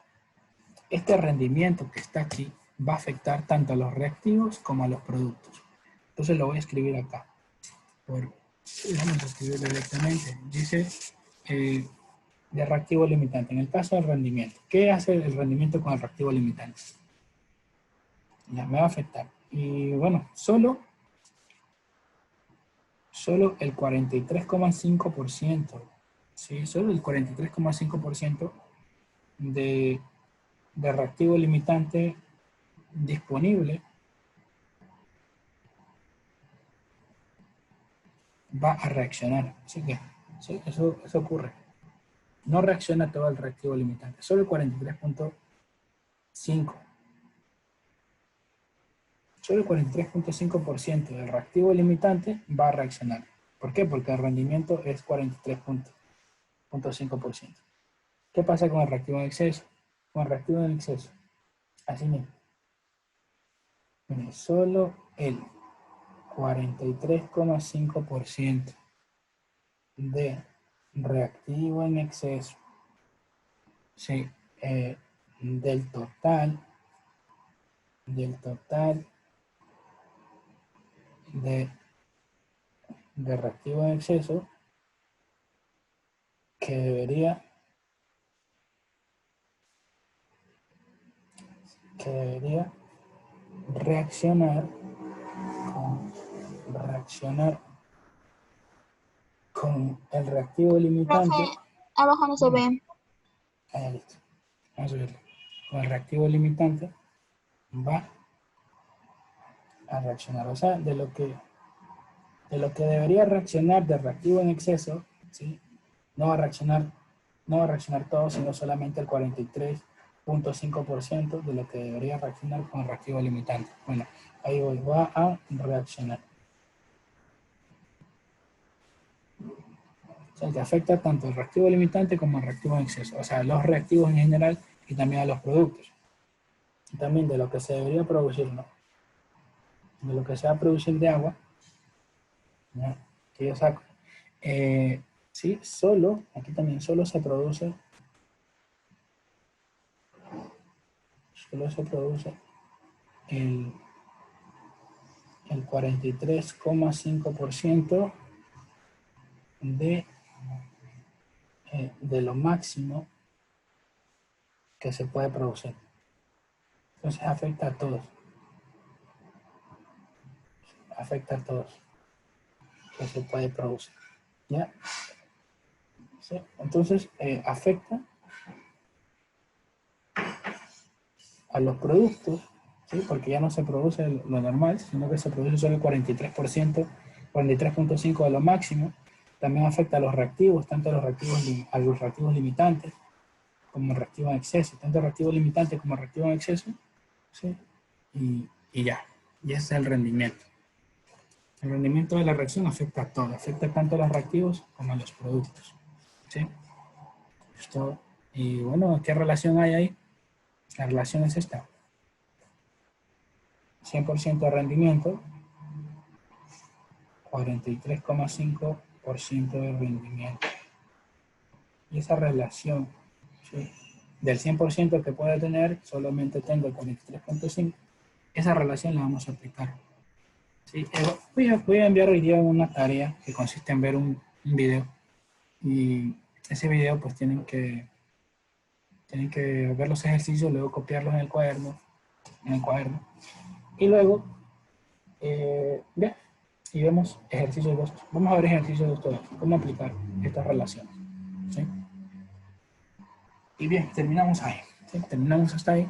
Este rendimiento que está aquí va a afectar tanto a los reactivos como a los productos. Entonces lo voy a escribir acá. Vamos a escribirlo directamente. Dice de reactivo limitante. En el caso del rendimiento, ¿qué hace el rendimiento con el reactivo limitante? Ya me va a afectar. Y bueno, solo el 43,5%, ¿sí? Solo el 43,5% de reactivo limitante disponible va a reaccionar. Así que, ¿sí?, eso ocurre. No reacciona todo el reactivo limitante, solo el 43,5%. Solo el 43,5% del reactivo limitante va a reaccionar. ¿Por qué? Porque el rendimiento es 43,5%. ¿Qué pasa con el reactivo en exceso? Con el reactivo en exceso, así mismo. Solo el 43,5% de reactivo en exceso, sí, del total de reactivo en exceso que debería reaccionar con el reactivo limitante. Profe, abajo no se ve. Ah, listo. Vamos a verlo. Con el reactivo limitante va a reaccionar. O sea, de lo que debería reaccionar de reactivo en exceso, ¿sí?, no va a reaccionar todo, sino solamente el 43,5% de lo que debería reaccionar con el reactivo limitante. Bueno, ahí voy, va a reaccionar. O sea, que afecta tanto el reactivo limitante como el reactivo en exceso. O sea, los reactivos en general y también a los productos. y también de lo que se debería producir, ¿no? De lo que se va a producir de agua, ¿no? Que yo saco. Sí, solo, aquí también solo se produce el 43,5% de lo máximo que se puede producir. Entonces afecta a todos. Afecta a todos que se puede producir. ¿Ya? ¿Sí? Entonces afecta a los productos, ¿sí? Porque ya no se produce lo normal, sino que se produce solo el 43%, 43,5% de lo máximo. También afecta a los reactivos, tanto a los reactivos limitantes como reactivos en exceso, tanto reactivos limitantes como reactivos en exceso, ¿sí? Y ya, y ese es el rendimiento. El rendimiento de la reacción afecta a todo, afecta tanto a los reactivos como a los productos, ¿sí? Esto, y bueno, ¿qué relación hay ahí? La relación es esta. 100% de rendimiento, 43,5% de rendimiento. Y esa relación, ¿sí? Del 100% que puede tener, solamente tengo el 43,5%. Esa relación la vamos a aplicar. ¿Sí? Voy a enviar hoy día una tarea que consiste en ver un video. Y ese video pues tienen que ver los ejercicios, luego copiarlos en el cuaderno. Y luego, ya, y vemos ejercicios de estos. Vamos a ver ejercicios de estos, cómo aplicar estas relaciones. ¿Sí? Y bien, terminamos ahí. ¿Sí? Terminamos hasta ahí.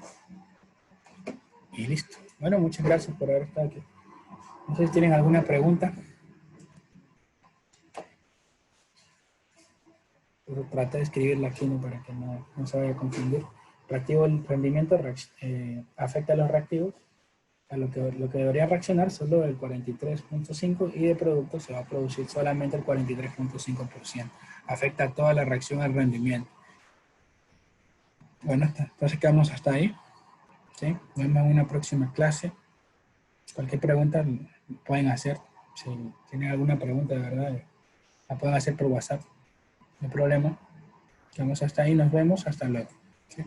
Y listo. Bueno, muchas gracias por haber estado aquí. No sé si tienen alguna pregunta. Pero trata de escribirla aquí, ¿no? Para que no se vaya a confundir. El rendimiento afecta a los reactivos. A lo que debería reaccionar solo el 43,5% y de producto se va a producir solamente el 43,5%. Afecta a toda la reacción al rendimiento. Bueno, entonces quedamos hasta ahí. ¿Sí? Nos vemos en una próxima clase. Cualquier pregunta pueden hacer. Si tienen alguna pregunta de verdad, la pueden hacer por WhatsApp. No hay problema. Quedamos hasta ahí. Nos vemos. Hasta luego. ¿Sí?